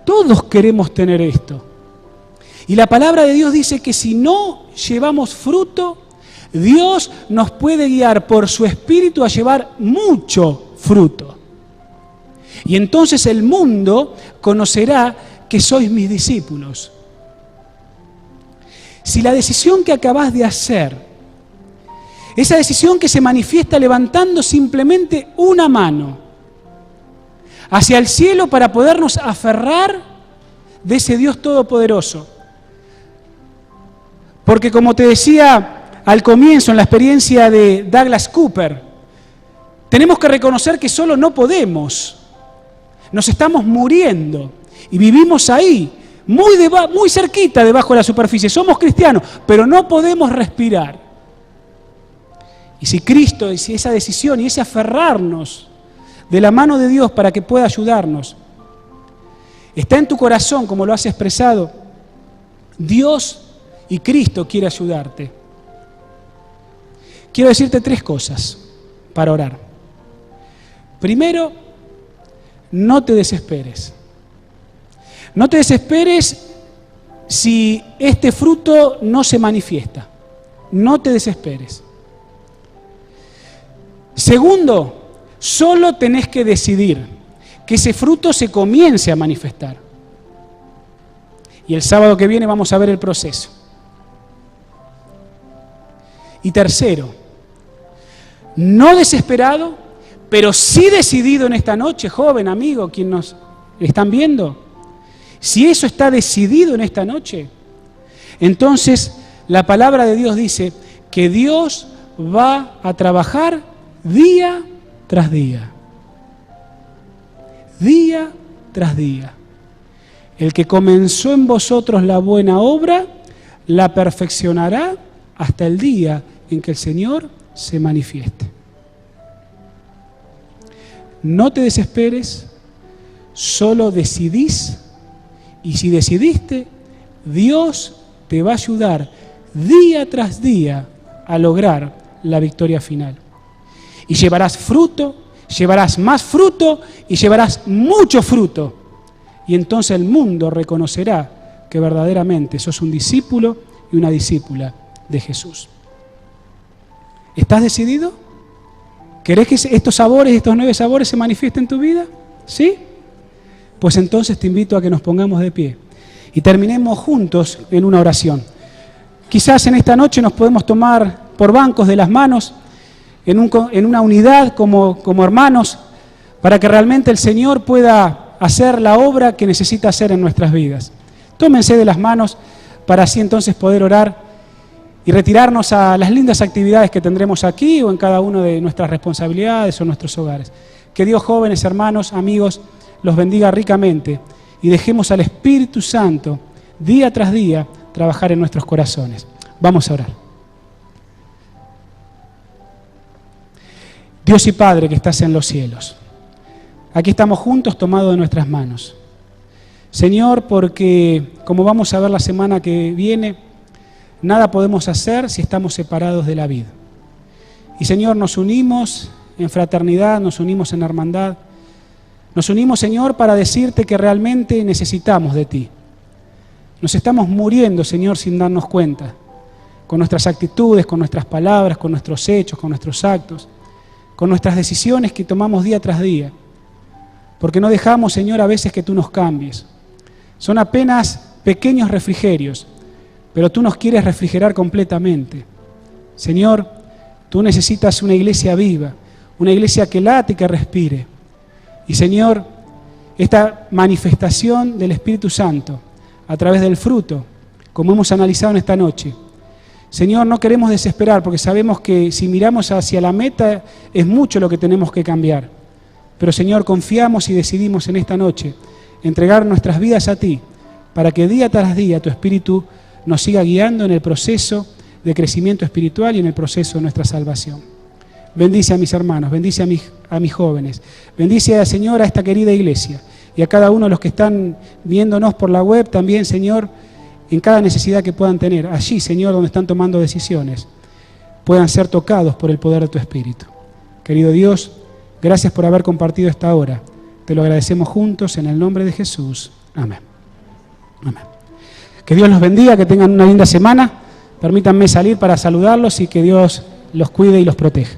S5: todos queremos tener esto. Y la palabra de Dios dice que si no llevamos fruto, Dios nos puede guiar por su Espíritu a llevar mucho fruto. Y entonces el mundo conocerá que sois mis discípulos. Si la decisión que acabás de hacer, esa decisión que se manifiesta levantando simplemente una mano hacia el cielo para podernos aferrar de ese Dios todopoderoso. Porque como te decía al comienzo en la experiencia de Douglas Cooper, tenemos que reconocer que solo no podemos. Nos estamos muriendo y vivimos ahí, muy cerquita debajo de la superficie. Somos cristianos, pero no podemos respirar. Y si Cristo, y si esa decisión y ese aferrarnos de la mano de Dios para que pueda ayudarnos, está en tu corazón como lo has expresado, Dios y Cristo quiere ayudarte. Quiero decirte 3 cosas para orar. Primero, no te desesperes. No te desesperes si este fruto no se manifiesta. No te desesperes. Segundo, solo tenés que decidir que ese fruto se comience a manifestar. Y el sábado que viene vamos a ver el proceso. Y tercero, no desesperado, pero sí decidido en esta noche, joven, amigo, quien nos están viendo. Si eso está decidido en esta noche, entonces la palabra de Dios dice que Dios va a trabajar día tras día. Día tras día. El que comenzó en vosotros la buena obra, la perfeccionará hasta el día en que el Señor se manifieste. No te desesperes, solo decidís, y si decidiste, Dios te va a ayudar día tras día a lograr la victoria final. Y llevarás fruto, llevarás más fruto y llevarás mucho fruto. y entonces el mundo reconocerá que verdaderamente sos un discípulo y una discípula de Jesús. ¿Estás decidido? ¿Querés que estos sabores, estos 9 sabores se manifiesten en tu vida? ¿Sí? Pues entonces te invito a que nos pongamos de pie y terminemos juntos en una oración. Quizás en esta noche nos podemos tomar por bancos de las manos en una unidad como hermanos, para que realmente el Señor pueda hacer la obra que necesita hacer en nuestras vidas. Tómense de las manos para así entonces poder orar y retirarnos a las lindas actividades que tendremos aquí o en cada una de nuestras responsabilidades o nuestros hogares. Que Dios, jóvenes, hermanos, amigos, los bendiga ricamente y dejemos al Espíritu Santo día tras día trabajar en nuestros corazones. Vamos a orar. Dios y Padre que estás en los cielos, aquí estamos juntos tomados de nuestras manos. Señor, porque como vamos a ver la semana que viene, nada podemos hacer si estamos separados de la vida. Y Señor, nos unimos en fraternidad, nos unimos en hermandad, nos unimos, Señor, para decirte que realmente necesitamos de ti. Nos estamos muriendo, Señor, sin darnos cuenta, con nuestras actitudes, con nuestras palabras, con nuestros hechos, con nuestros actos, con nuestras decisiones que tomamos día tras día, porque no dejamos, Señor, a veces que tú nos cambies. Son apenas pequeños refrigerios, pero tú nos quieres refrigerar completamente. Señor, tú necesitas una iglesia viva, una iglesia que late y que respire. Y Señor, esta manifestación del Espíritu Santo, a través del fruto, como hemos analizado en esta noche, Señor, no queremos desesperar porque sabemos que si miramos hacia la meta es mucho lo que tenemos que cambiar. Pero Señor, confiamos y decidimos en esta noche entregar nuestras vidas a ti para que día tras día tu Espíritu nos siga guiando en el proceso de crecimiento espiritual y en el proceso de nuestra salvación. Bendice a mis hermanos, bendice a mis jóvenes, bendice, Señor, a esta querida iglesia y a cada uno de los que están viéndonos por la web también, Señor, en cada necesidad que puedan tener. Allí, Señor, donde están tomando decisiones, puedan ser tocados por el poder de tu Espíritu. Querido Dios, gracias por haber compartido esta hora. Te lo agradecemos juntos en el nombre de Jesús. Amén. Amén. Que Dios los bendiga, que tengan una linda semana. Permítanme salir para saludarlos y que Dios los cuide y los proteja.